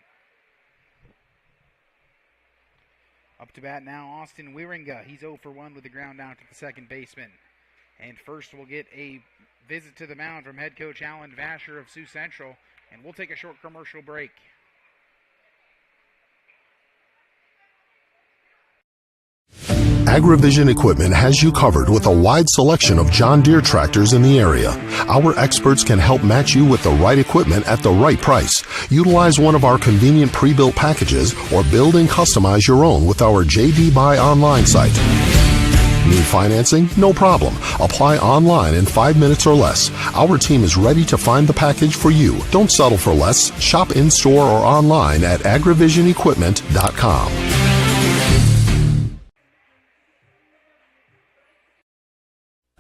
Up to bat now, Austin Wieringa. He's 0 for 1 with the ground out to the second baseman. And first we'll get a visit to the mound from head coach Alan Vasher of Sioux Central. And we'll take a short commercial break. AgriVision Equipment has you covered with a wide selection of John Deere tractors in the area. Our experts can help match you with the right equipment at the right price. Utilize one of our convenient pre-built packages or build and customize your own with our JD Buy online site. Need financing? No problem. Apply online in 5 minutes or less. Our team is ready to find the package for you. Don't settle for less. Shop in-store or online at agrivisionequipment.com.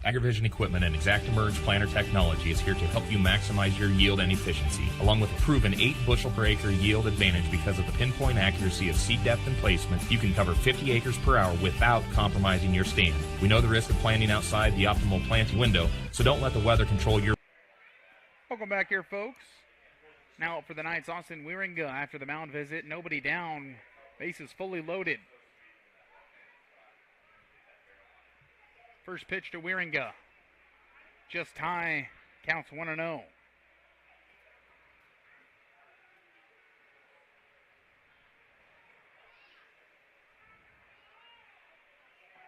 AgriVision Equipment and ExactEmerge planter technology is here to help you maximize your yield and efficiency, along with a proven 8 bushel per acre yield advantage because of the pinpoint accuracy of seed depth and placement. You can cover 50 acres per hour without compromising your stand. We know the risk of planting outside the optimal planting window, so don't let the weather control your... Welcome back here, folks. Now up for the Knights, Austin Wieringa after the mound visit. Nobody down. Bases fully loaded. First pitch to Wieringa. Just high. Counts 1-0.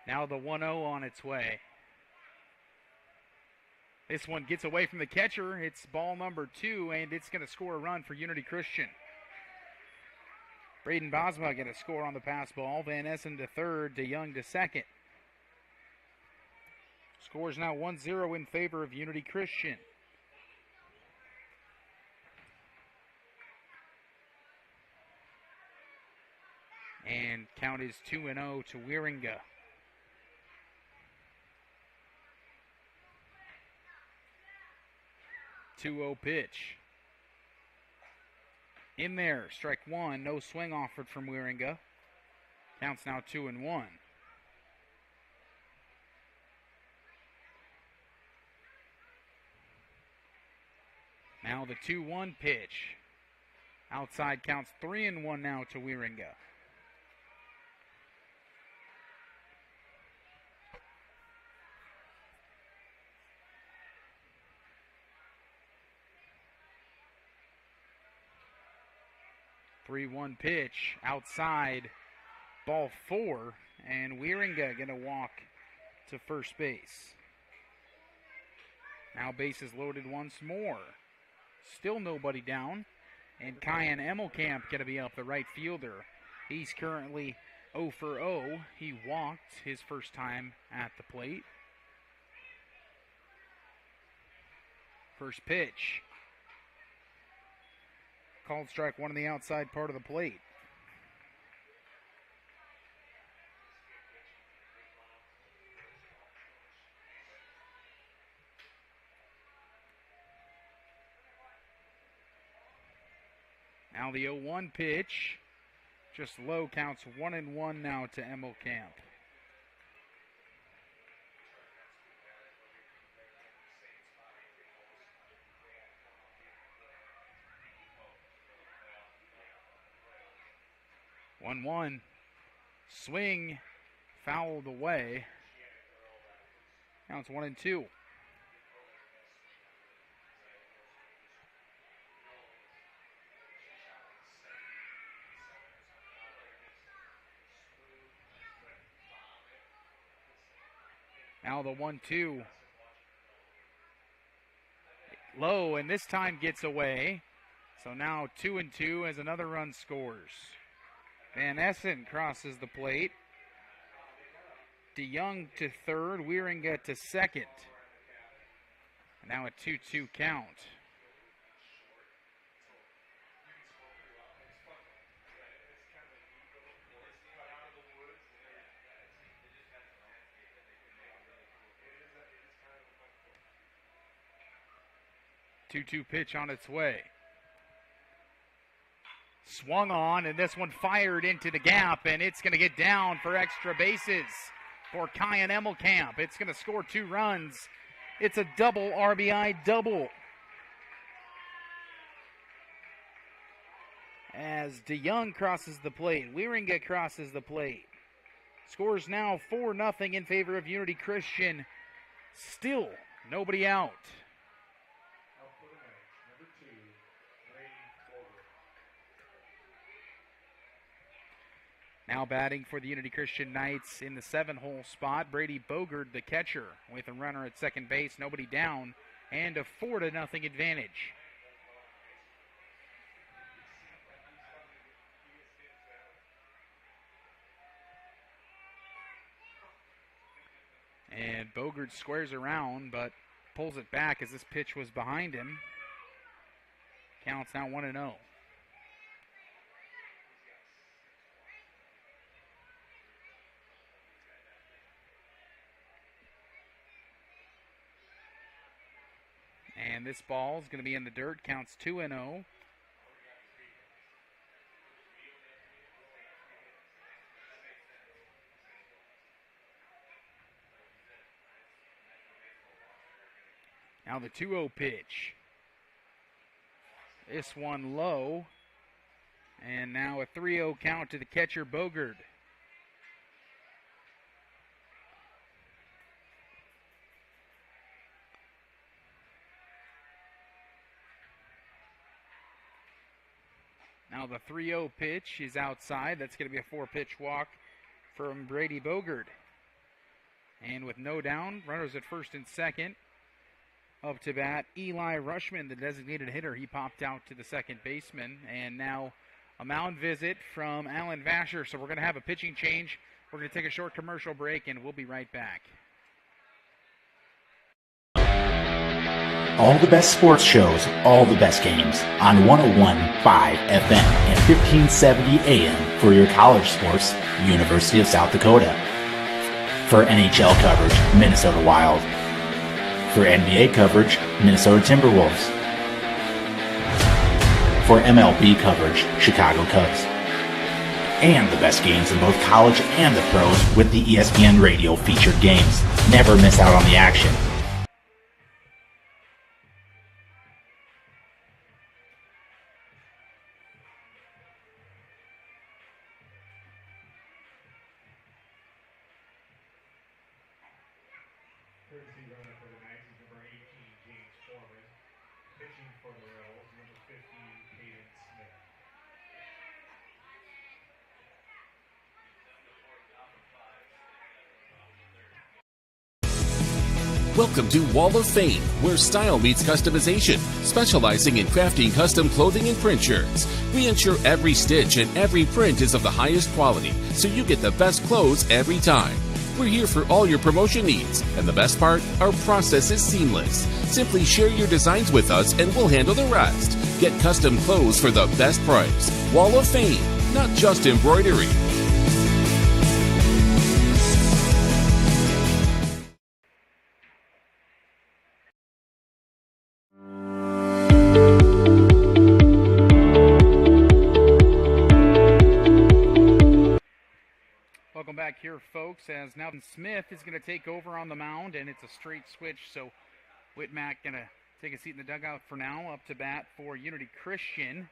Now the 1-0 on its way. This one gets away from the catcher. It's ball number 2, and it's going to score a run for Unity Christian. Braden Bosma going to score on the pass ball. Van Essen to third, DeYoung to second. Score is now 1-0 in favor of Unity Christian. And count is 2-0 to Wieringa. Two-0 pitch. In there, strike 1. No swing offered from Wieringa. Counts now 2-1. Now the 2-1 pitch. Outside counts 3-1 now to Wieringa. Three-one pitch outside, ball 4, and Wieringa gonna walk to first base. Now bases loaded once more. Still nobody down, and Kyan Emmelkamp going to be up, the right fielder. He's currently 0 for 0. He walked his first time at the plate. First pitch. Called strike 1 on the outside part of the plate. Now the 0-1 pitch, just low, counts 1-1 now to Emmelkamp. One-one, Swing fouled away. Now it's 1-2. Now the 1-2. Low, and this time gets away. So now 2-2 as another run scores. Van Essen crosses the plate. DeYoung to third, Wieringa to second. Now a 2-2 count. Two-two pitch on its way. Swung on, and this one fired into the gap, and it's going to get down for extra bases for Kyan Emmelkamp. It's going to score 2 runs. It's a double RBI double. As DeYoung crosses the plate, Wieringa crosses the plate. Scores now 4-0 in favor of Unity Christian. Still nobody out. Now batting for the Unity Christian Knights in the 7-hole spot, Brady Bogard, the catcher, with a runner at second base, nobody down, and a 4-0 advantage. And Bogard squares around, but pulls it back as this pitch was behind him. Counts now 1-0. And this ball is going to be in the dirt. Counts 2-0. Now the 2-0 pitch. This one low. And now a 3-0 count to the catcher, Bogard. Now the 3-0 pitch is outside. That's going to be a 4-pitch walk from Brady Bogard. And with no down, runners at first and second. Up to bat, Eli Rushman, the designated hitter. He popped out to the second baseman. And now a mound visit from Alan Vasher. So we're going to have a pitching change. We're going to take a short commercial break, and we'll be right back. All the best sports shows, all the best games on 101.5 FM and 1570 AM for your college sports, University of South Dakota. For NHL coverage, Minnesota Wild. For NBA coverage, Minnesota Timberwolves. For MLB coverage, Chicago Cubs. And the best games in both college and the pros with the ESPN Radio featured games. Never miss out on the action. Welcome to Wall of Fame, where style meets customization, specializing in crafting custom clothing and print shirts. We ensure every stitch and every print is of the highest quality, so you get the best clothes every time. We're here for all your promotion needs, and the best part, our process is seamless. Simply share your designs with us and we'll handle the rest. Get custom clothes for the best price. Wall of Fame, not just embroidery. Welcome back here, folks, as now Smith is going to take over on the mound, and it's a straight switch, so Whitmack going to take a seat in the dugout for now. Up to bat for Unity Christian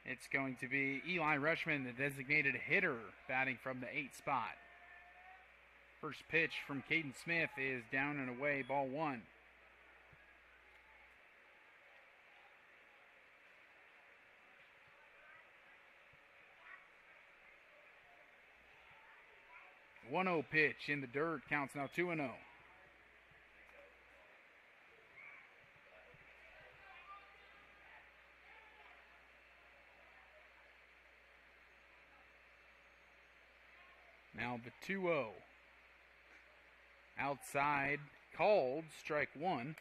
It's going to be Eli Rushman, the designated hitter, batting from the 8th spot. First pitch from Caden Smith is down and away, ball 1. One 1-0 pitch in the dirt, counts now 2-0. Now the 2-0. Outside, called, strike 1.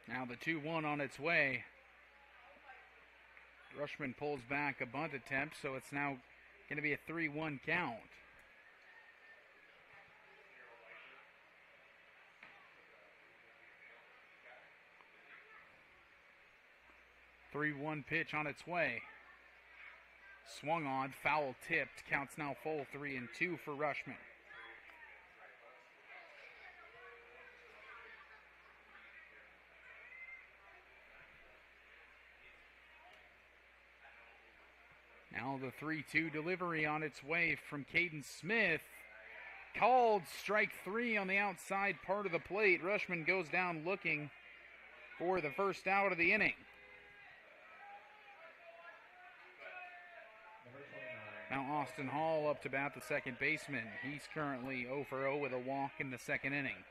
Now the 2-1 on its way. Rushman pulls back a bunt attempt, so it's now going to be a 3-1 count. Three-one pitch on its way. Swung on, foul tipped. Counts now full 3-2 for Rushman. Now the 3-2 delivery on its way from Caden Smith. Called, strike 3 on the outside part of the plate. Rushman goes down looking for the first out of the inning. Now Austin Hall up to bat, the second baseman. He's currently 0 for 0 with a walk in the second inning.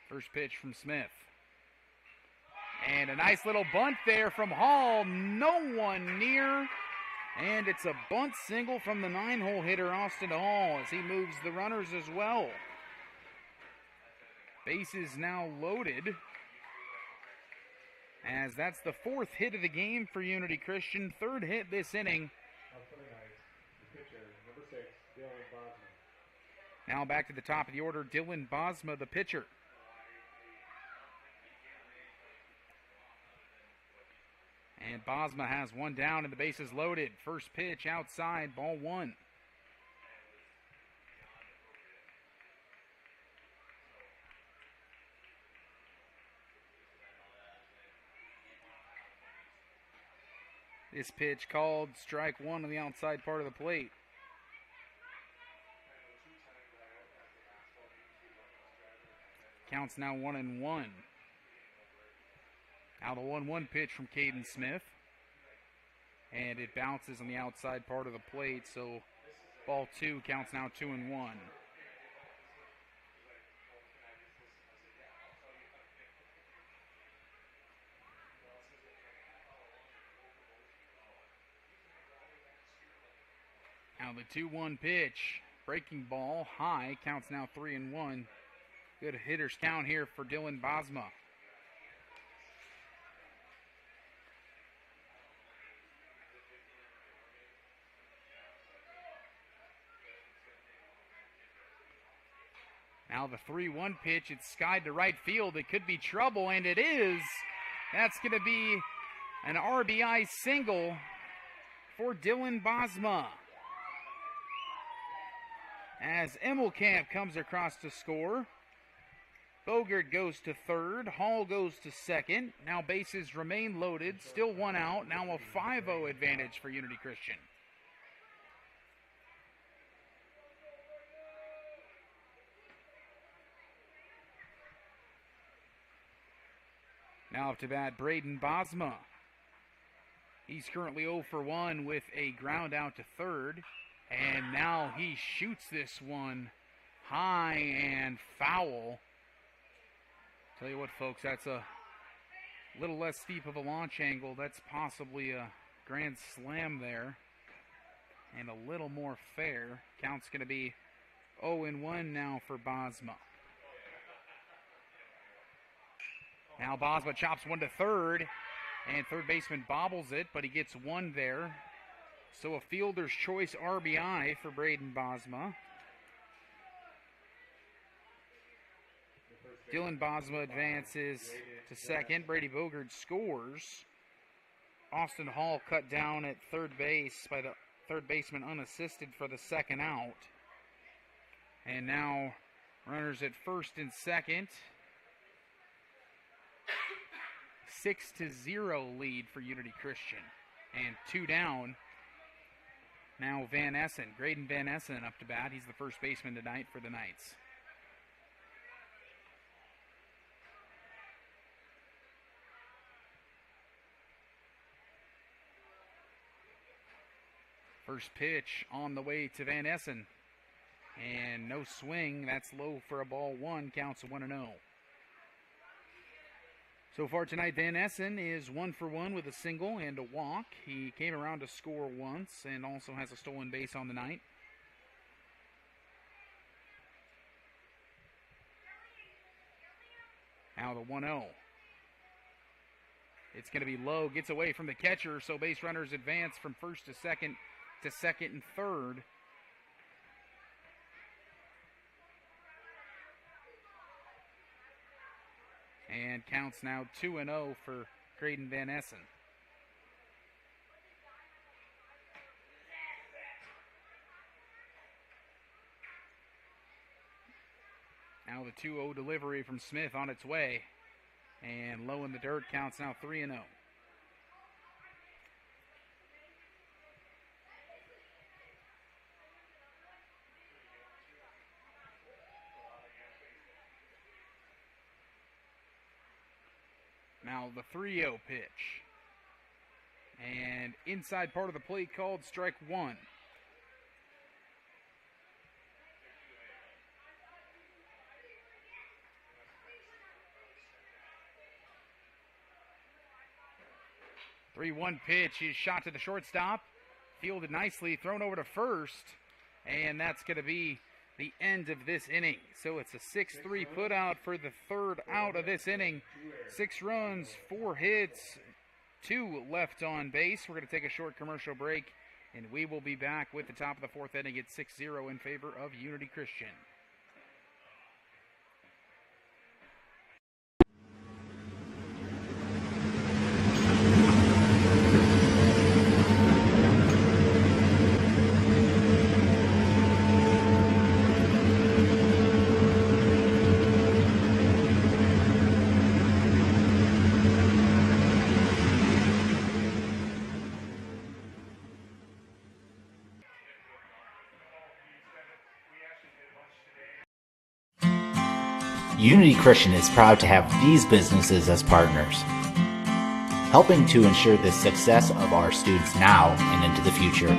First pitch from Smith. And a nice little bunt there from Hall. No one near. And it's a bunt single from the 9-hole hitter, Austin Hall, as he moves the runners as well. Bases now loaded, as that's the 4th hit of the game for Unity Christian. 3rd hit this inning. Now back to the top of the order, Dylan Bosma, the pitcher. And Bosma has one down and the bases loaded. First pitch outside, ball 1. This pitch called strike 1 on the outside part of the plate. Counts now 1-1. Now the 1-1 pitch from Caden Smith. And it bounces on the outside part of the plate, so ball 2 counts now 2-1. Now the 2-1 pitch, breaking ball, high, counts now 3-1. Good hitter's count here for Dylan Bosma. Now the 3-1 pitch, it's skied to right field. It could be trouble, and it is. That's going to be an RBI single for Dylan Bosma, as Emmelkamp comes across to score. Bogert goes to third. Hall goes to second. Now bases remain loaded. Still one out. Now a 5-0 advantage for Unity Christian. Now up to bat, Braden Bosma. He's currently 0 for 1 with a ground out to third. And now he shoots this one high and foul. Tell you what, folks, that's a little less steep of a launch angle. That's possibly a grand slam there. And a little more fair. Count's going to be 0-1 now for Bosma. Now Bosma chops one to third, and third baseman bobbles it, but he gets one there. So a fielder's choice RBI for Braden Bosma. Dylan Bosma advances to second. Brady Bogert scores. Austin Hall cut down at third base by the third baseman unassisted for the second out. And now runners at first and second. 6-0 lead for Unity Christian. And 2 down. Now Van Essen, Graydon Van Essen up to bat. He's the first baseman tonight for the Knights. First pitch on the way to Van Essen. And no swing. That's low for a ball one. Counts 1-0. So far tonight, Van Essen is 1 for 1 with a single and a walk. He came around to score once and also has a stolen base on the night. Now the 1-0. It's going to be low. Gets away from the catcher, so base runners advance from first to second and third. And counts now 2-0 for Graydon Van Essen. Now the 2-0 delivery from Smith on its way. And low in the dirt, counts now 3-0. Now the 3-0 pitch. And inside part of the plate called strike one. The 3-1 pitch is shot to the shortstop. Fielded nicely, thrown over to first. And that's going to be the end of this inning. So it's a 6-3 put out for the third out of this inning. 6 runs, 4 hits, 2 left on base. We're going to take a short commercial break, and we will be back with the top of the fourth inning at 6-0 in favor of Unity Christian. Unity Christian is proud to have these businesses as partners, helping to ensure the success of our students now and into the future.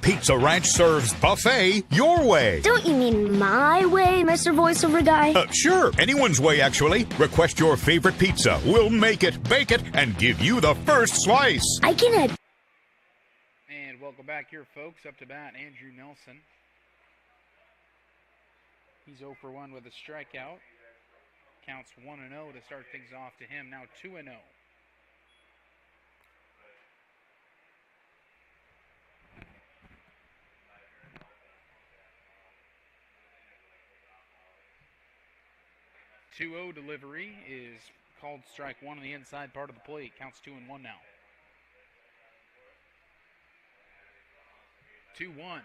Pizza Ranch serves buffet your way. Don't you mean my way, Mr. Voiceover Guy? Sure, anyone's way, actually. Request your favorite pizza. We'll make it, bake it, and give you the first slice. I can add. And welcome back here, folks. Up to bat, Andrew Nelson. He's 0 for 1 with a strikeout. Counts 1-0 to start things off to him. Now 2-0. .2-0 delivery is called strike one on the inside part of the plate. Counts 2-1 now. 2-1.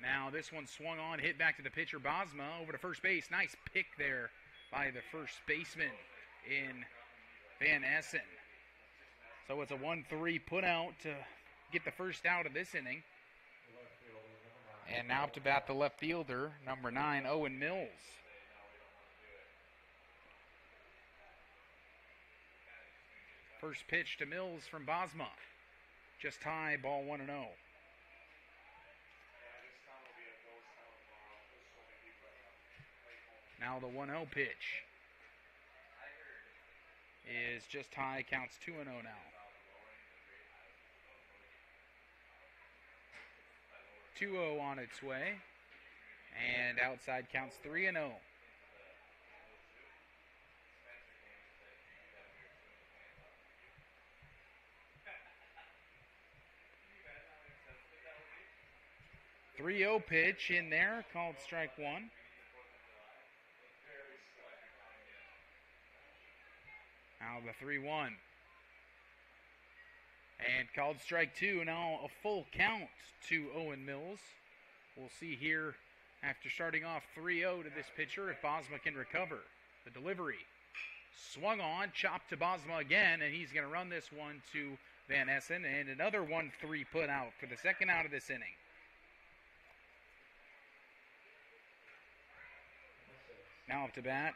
Now this one swung on, hit back to the pitcher, Bosma, over to first base. Nice pick there by the first baseman in Van Essen. So it's a 1-3 put out to get the first out of this inning. And now up to bat the left fielder, number 9, Owen Mills. First pitch to Mills from Bosma. Just high, ball 1-0. Now the 1-0 pitch is just high, counts 2-0 now. 2-0 on its way. And outside counts 3-0. .30 pitch in there, called strike one. Now the 3-1. And called strike two. Now a full count to Owen Mills. We'll see here after starting off 3-0 to this pitcher if Bosma can recover. The delivery swung on, chopped to Bosma again, and he's going to run this one to Van Essen. And another 1-3 put out for the second out of this inning. Now up to bat,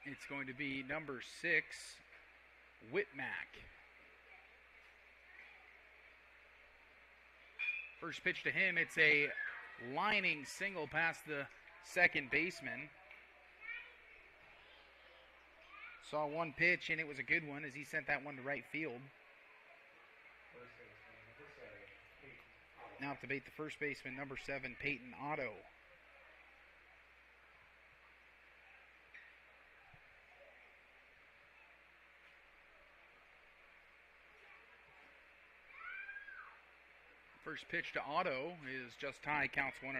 it's going to be number 6, Whitmack. First pitch to him, it's a lining single past the second baseman. Saw one pitch, and it was a good one as he sent that one to right field. Now up to bait the first baseman, number 7, Peyton Otto. First pitch to Otto is just high, counts 1-0.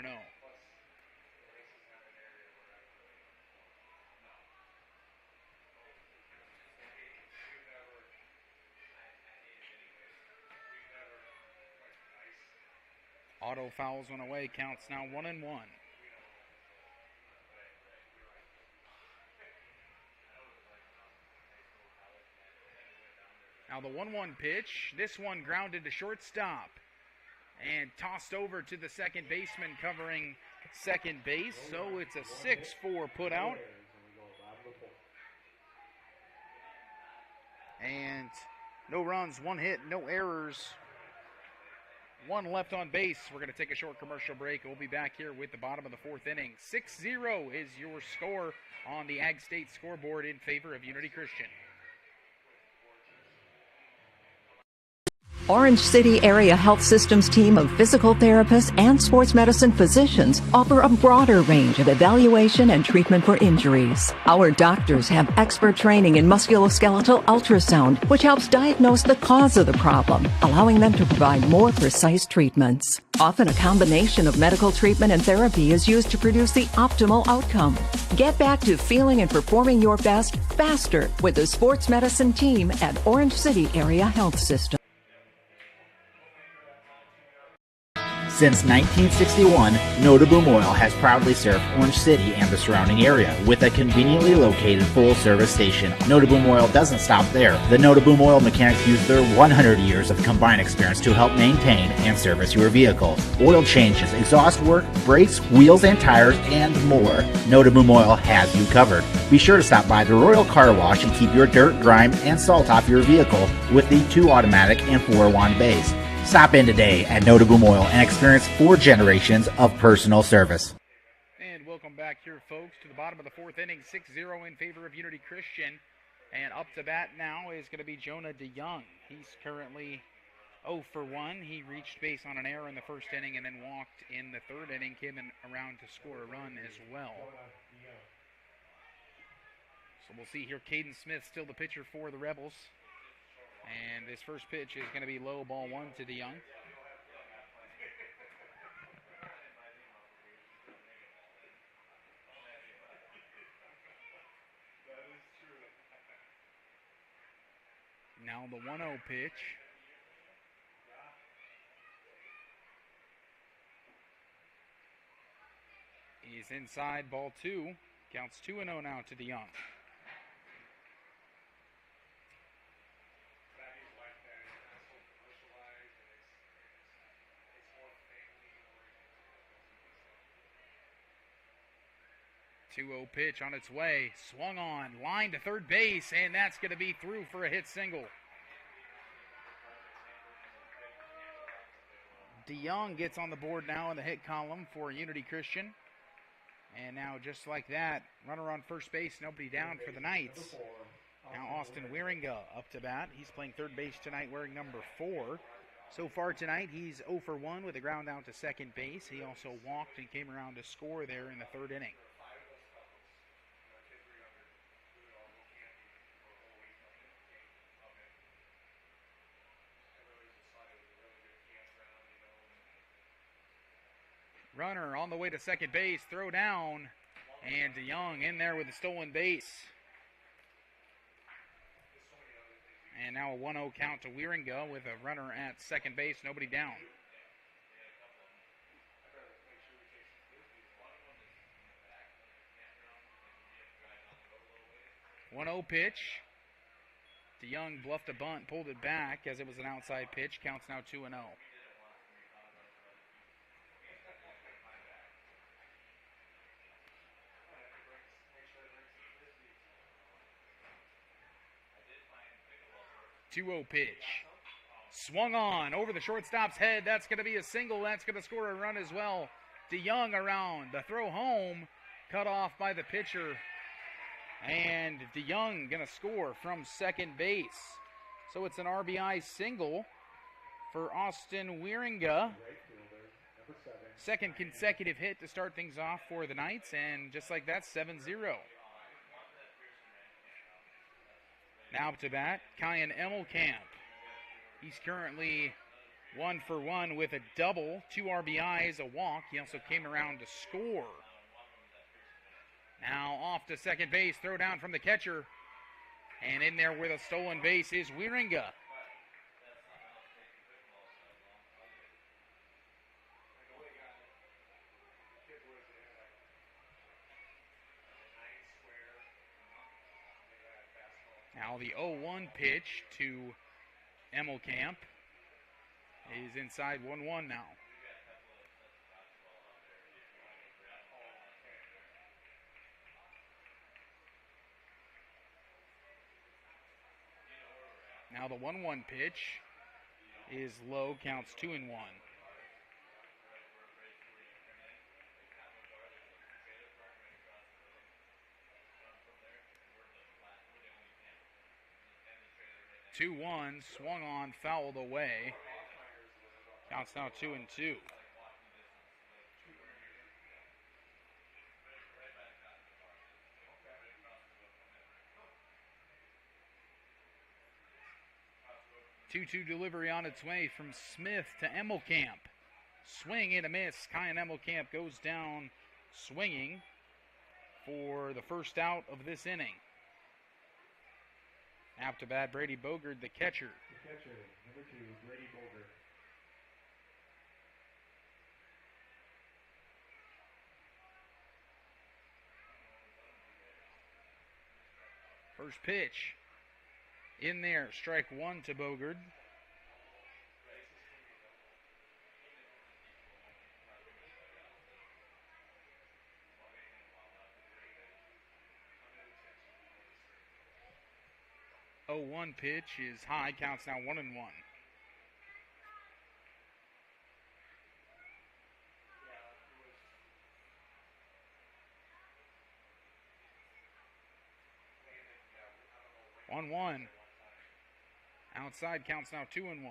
Otto fouls one away, counts now 1-1. Now the 1-1 pitch, this one grounded to shortstop and tossed over to the second baseman covering second base. So it's a 6-4 put out. And no runs, 1 hit, no errors, 1 left on base. We're going to take a short commercial break. We'll be back here with the bottom of the 4th inning. 6-0 is your score on the Ag State scoreboard in favor of Unity Christian. Orange City Area Health Systems team of physical therapists and sports medicine physicians offer a broader range of evaluation and treatment for injuries. Our doctors have expert training in musculoskeletal ultrasound, which helps diagnose the cause of the problem, allowing them to provide more precise treatments. Often a combination of medical treatment and therapy is used to produce the optimal outcome. Get back to feeling and performing your best faster with the sports medicine team at Orange City Area Health System. Since 1961, Notaboom Oil has proudly served Orange City and the surrounding area with a conveniently located full-service station. Notaboom Oil doesn't stop there. The Notaboom Oil mechanics use their 100 years of combined experience to help maintain and service your vehicle. Oil changes, exhaust work, brakes, wheels and tires, and more. Notaboom Oil has you covered. Be sure to stop by the Royal Car Wash and keep your dirt, grime, and salt off your vehicle with the 2 automatic and 4 wand bays. Stop in today at Notaboom Oil and experience 4 generations of personal service. And welcome back here, folks, to the bottom of the 4th inning. 6-0 in favor of Unity Christian. And up to bat now is going to be Jonah DeYoung. He's currently 0 for 1. He reached base on an error in the first inning and then walked in the 3rd inning, came in around to score a run as well. So we'll see here. Caden Smith still the pitcher for the Rebels. And this first pitch is going to be low, ball 1 to DeYoung. Now the 1-0 pitch. He's inside, ball 2. Counts 2-0 now to DeYoung. 2-0 pitch on its way, swung on, line to third base, and that's going to be through for a hit single. DeYoung gets on the board now in the hit column for Unity Christian. And now just like that, runner on first base, nobody down for the Knights. Now Austin Wieringa up to bat. He's playing third base tonight wearing number 4. So far tonight, he's 0 for 1 with a ground out to second base. He also walked and came around to score there in the third inning. Runner on the way to second base, throw down, and DeYoung in there with a stolen base. And now a 1-0 count to Wieringa with a runner at second base, nobody down. One-0 pitch. DeYoung bluffed a bunt, pulled it back as it was an outside pitch. Counts now 2-0. Two-0 pitch. Swung on over the shortstop's head. That's going to be a single. That's going to score a run as well. DeYoung around. The throw home. Cut off by the pitcher. And DeYoung going to score from second base. So it's an RBI single for Austin Wieringa. Second consecutive hit to start things off for the Knights. And just like that, 7-0. Now up to bat, Kyan Emmelkamp. He's currently 1 for 1 with a double, 2 RBIs, a walk. He also came around to score. Now off to second base, throw down from the catcher. And in there with a stolen base is Wieringa. Now the 0-1 pitch to Emmelkamp is inside 1-1 now. Now the 1-1 pitch is low, counts 2-1. Two-one, swung on, fouled away. Counts now 2-2. Two-two delivery on its way from Smith to Emmelkamp. Swing and a miss. Kyan Emmelkamp goes down swinging for the first out of this inning. Out to bat, Brady Bogard, the catcher. The catcher, number 2, Brady Bogard. First pitch. In there, strike one to Bogard. Oh, 1 pitch is high, counts now 1-1. One. Outside counts now 2-1.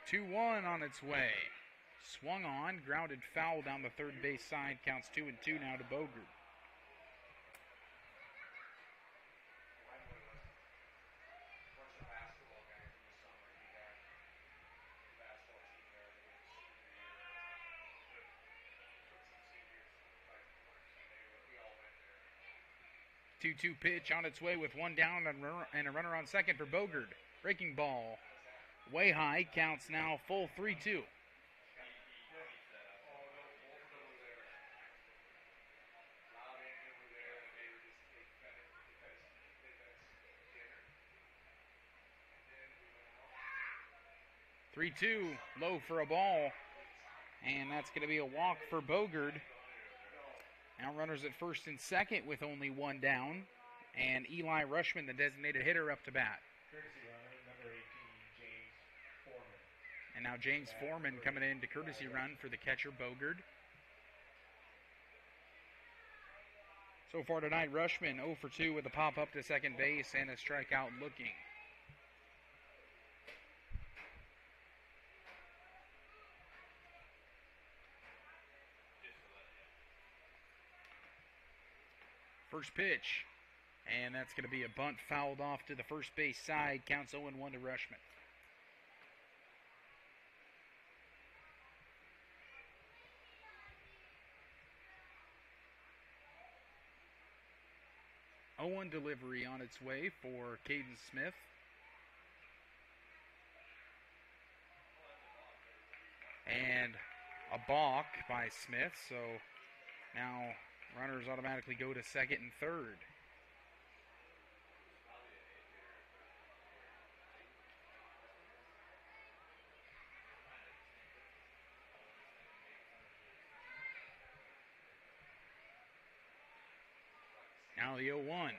Two-one on its way. Swung on, grounded foul down the third base side. Counts 2-2 now to Bogard. Two-two pitch on its way with one down and a runner on second for Bogard. Breaking ball. Way high, counts now full 3-2. Low for a ball, and that's going to be a walk for Bogard. Now runners at first and second with only one down, and Eli Rushman, the designated hitter, up to bat. And now James Foreman coming in to courtesy run for the catcher, Bogard. So far tonight, Rushman 0 for 2 with a pop up to second base and a strikeout looking. First pitch, and that's going to be a bunt fouled off to the first base side. Counts 0-1 to Rushman. Owen delivery on its way for Caden Smith. And a balk by Smith, so now runners automatically go to second and third. Now the 0-1.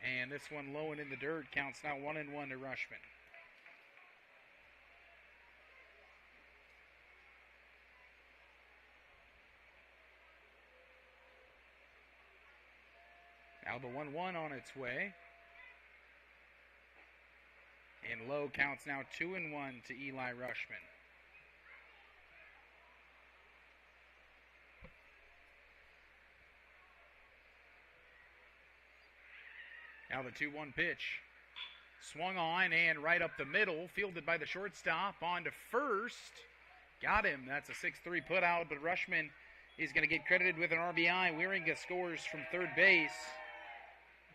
And this one low and in the dirt, counts now 1-1 to Rushman. Now the 1-1 on its way. And low counts now 2-1 to Eli Rushman. Now the 2-1 pitch. Swung on and right up the middle. Fielded by the shortstop. On to first. Got him. That's a 6-3 put out, but Rushman is going to get credited with an RBI. Wieringa scores from third base.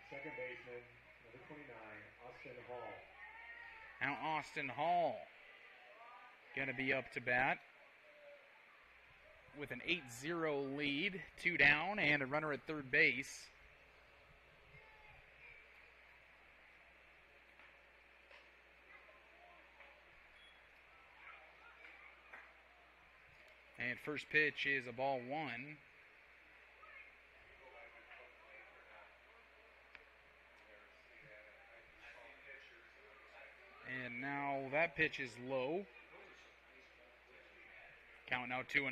Second baseman, number 29, Austin Hall. Now Austin Hall going to be up to bat with an 8-0 lead. 2 down and a runner at third base. And first pitch is a ball 1. And now that pitch is low. Count now 2-0.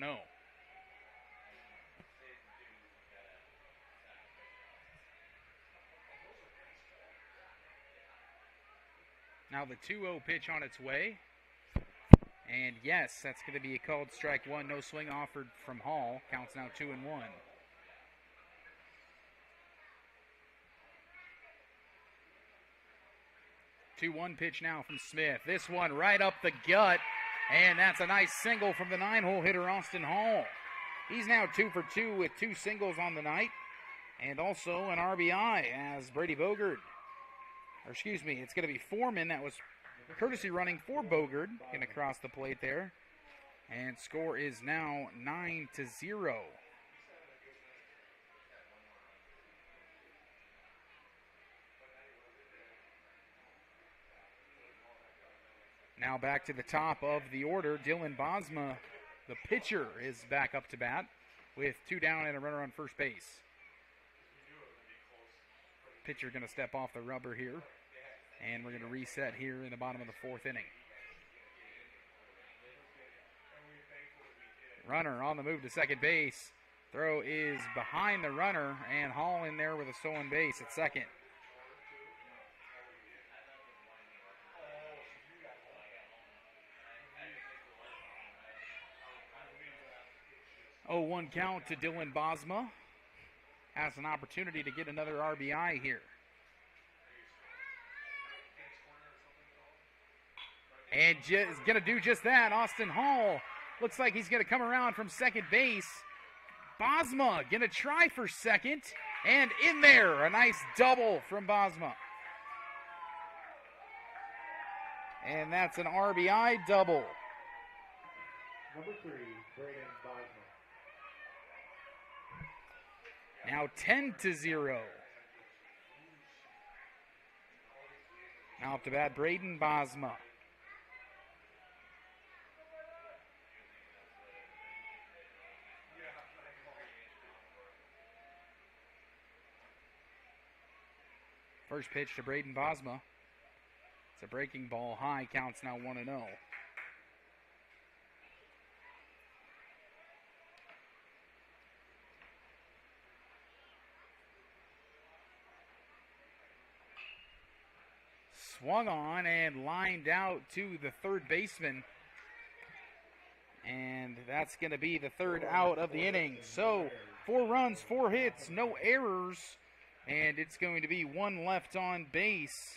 Now the 2-0 pitch on its way. And yes, that's going to be a called strike 1. No swing offered from Hall. Counts now 2-1. 2-1 pitch now from Smith. This one right up the gut. And that's a nice single from the 9-hole hitter, Austin Hall. He's now 2 for 2 with 2 singles on the night. And also an RBI as Brady Bogard. Or excuse me, it's going to be Foreman that was courtesy running for Bogard. Going to cross the plate there. And score is now 9-0. Now back to the top of the order. Dylan Bosma, the pitcher, is back up to bat with 2 down and a runner on first base. Pitcher going to step off the rubber here. And we're going to reset here in the bottom of the 4th inning. Runner on the move to second base. Throw is behind the runner, and Hall in there with a stolen base at second. 0-1 count to Dylan Bosma. Has an opportunity to get another RBI here. And is going to do just that. Austin Hall looks like he's going to come around from second base. Bosma going to try for second. And in there, a nice double from Bosma. And that's an RBI double. Number 3, Braden Bosma. Now 10-0. Now up to bat, Braden Bosma. First pitch to Braden Bosma. It's a breaking ball high, counts now 1-0. swung on and lined out to the third baseman. And that's going to be the third out of the inning. So 4 runs, 4 hits, no errors, and it's going to be 1 left on base.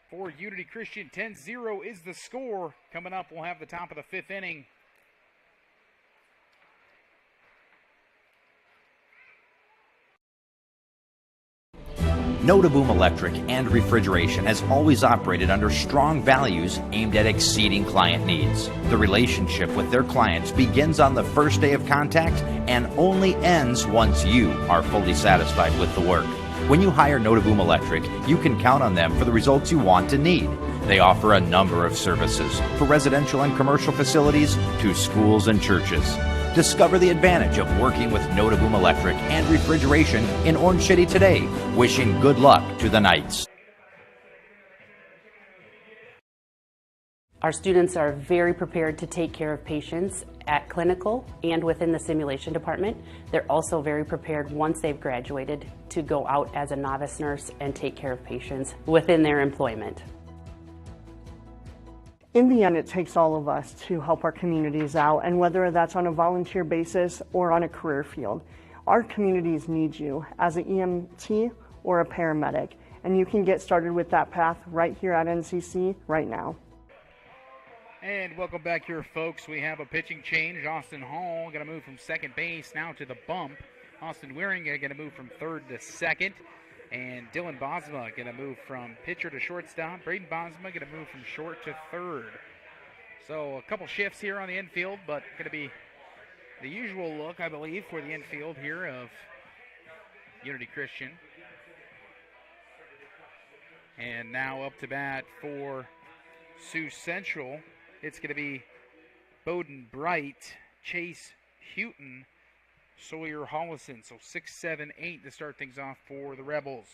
For Unity Christian, 10-0 is the score. Coming up, we'll have the top of the 5th inning. Notaboom Electric and Refrigeration has always operated under strong values aimed at exceeding client needs. The relationship with their clients begins on the first day of contact and only ends once you are fully satisfied with the work. When you hire Notaboom Electric, you can count on them for the results you want and need. They offer a number of services, from residential and commercial facilities to schools and churches. Discover the advantage of working with Notaboom Electric and Refrigeration in Orange City today. Wishing good luck to the Knights. Our students are very prepared to take care of patients at clinical and within the simulation department. They're also very prepared once they've graduated to go out as a novice nurse and take care of patients within their employment. In the end, it takes all of us to help our communities out, and whether that's on a volunteer basis or on a career field, our communities need you as an EMT or a paramedic, and you can get started with that path right here at NCC right now. And welcome back here, folks. We have a pitching change. Austin Hall going to move from second base now to the bump. Austin Wearing going to move from third to second. And Dylan Bosma going to move from pitcher to shortstop. Braden Bosma going to move from short to third. So a couple shifts here on the infield, but going to be the usual look, I believe, for the infield here of Unity Christian. And now up to bat for Sioux Central. It's going to be Bowden Bright, Chase Houghton, Sawyer Hollison. So 6, 7, 8 to start things off for the Rebels.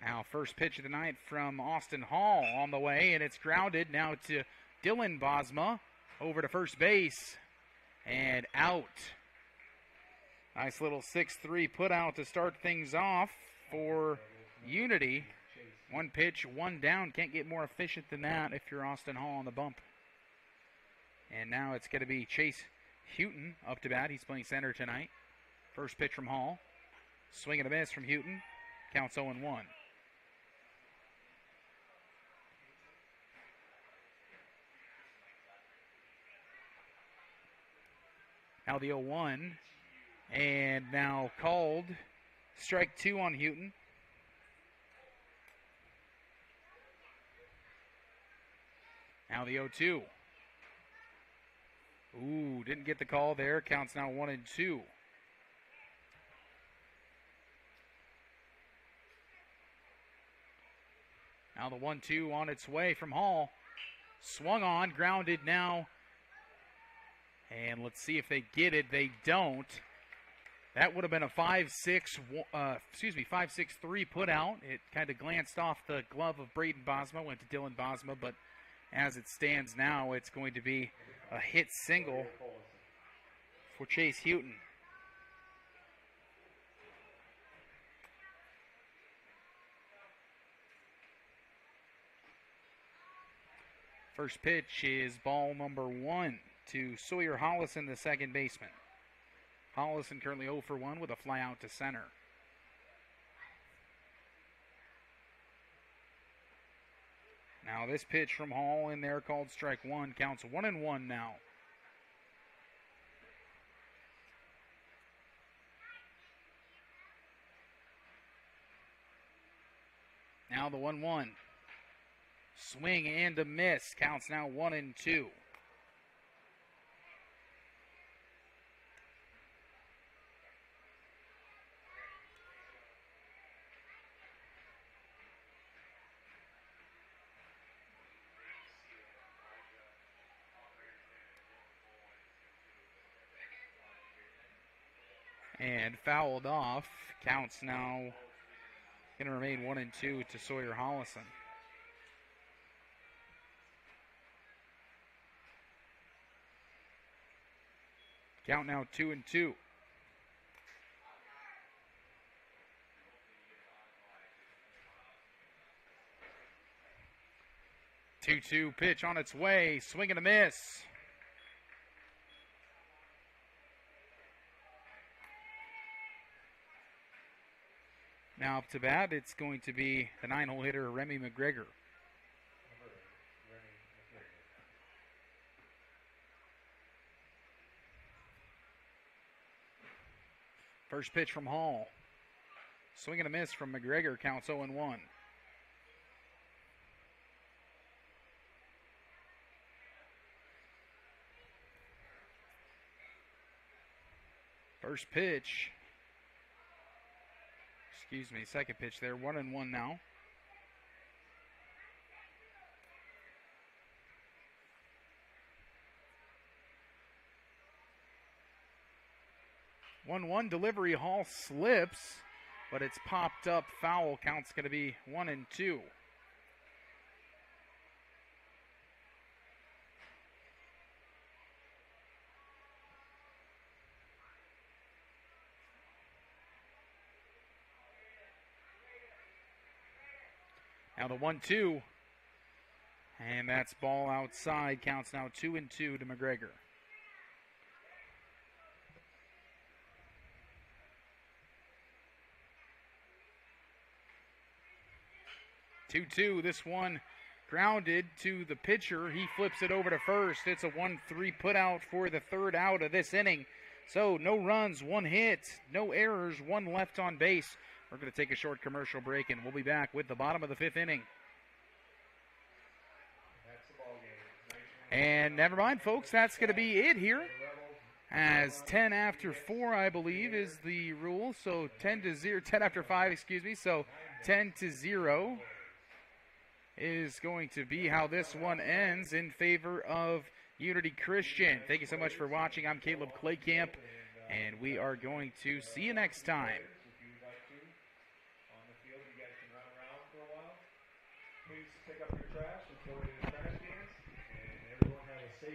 Now first pitch of the night from Austin Hall on the way, and it's grounded now to Dylan Bosma over to first base and out. Nice little 6-3 put out to start things off for Unity. 1 pitch, 1 down. Can't get more efficient than that if you're Austin Hall on the bump. And now it's going to be Chase Houghton up to bat. He's playing center tonight. First pitch from Hall. Swing and a miss from Houghton. Counts 0-1. Now the 0-1, and now called. Strike 2 on Houghton. Now the 0-2. Ooh, didn't get the call there. Counts now 1-2. Now the 1-2 on its way from Hall. Swung on, grounded now. And let's see if they get it. They don't. That would have been a 5-6-3 put out. It kind of glanced off the glove of Braden Bosma, went to Dylan Bosma, but as it stands now, it's going to be a hit single for Chase Houghton. First pitch is ball number 1 to Sawyer Hollison, the second baseman. Hollison currently 0 for 1 with a fly out to center. Now this pitch from Hall in there called strike 1, counts 1-1 now. Now the 1-1. Swing and a miss, counts now 1-2. And fouled off. Counts now Going to remain 1-2 to Sawyer Hollison. Count now 2-2. Two-two pitch on its way. Swing and a miss. Now up to bat, it's going to be the 9-hole hitter, Remy McGregor. First pitch from Hall. Swing and a miss from McGregor, counts 0-1. First pitch. Excuse me, second pitch there, 1-1 now. One delivery. Hall slips, but it's popped up foul. Count's going to be 1-2. Now the 1-2, and that's ball outside. Counts now 2-2 to McGregor. Two-two. This one grounded to the pitcher. He flips it over to first. It's a 1-3 put out for the third out of this inning. So no runs, one hit, no errors, one left on base. We're going to take a short commercial break, and we'll be back with the bottom of the fifth inning. And never mind, folks, that's going to be it here. As 10 after 4, I believe, is the rule. So 10 after 5, excuse me. So 10-0 is going to be how this one ends in favor of Unity Christian. Thank you so much for watching. I'm Caleb Claycamp, and we are going to see you next time. Please pick up your trash and throw it in the trash can.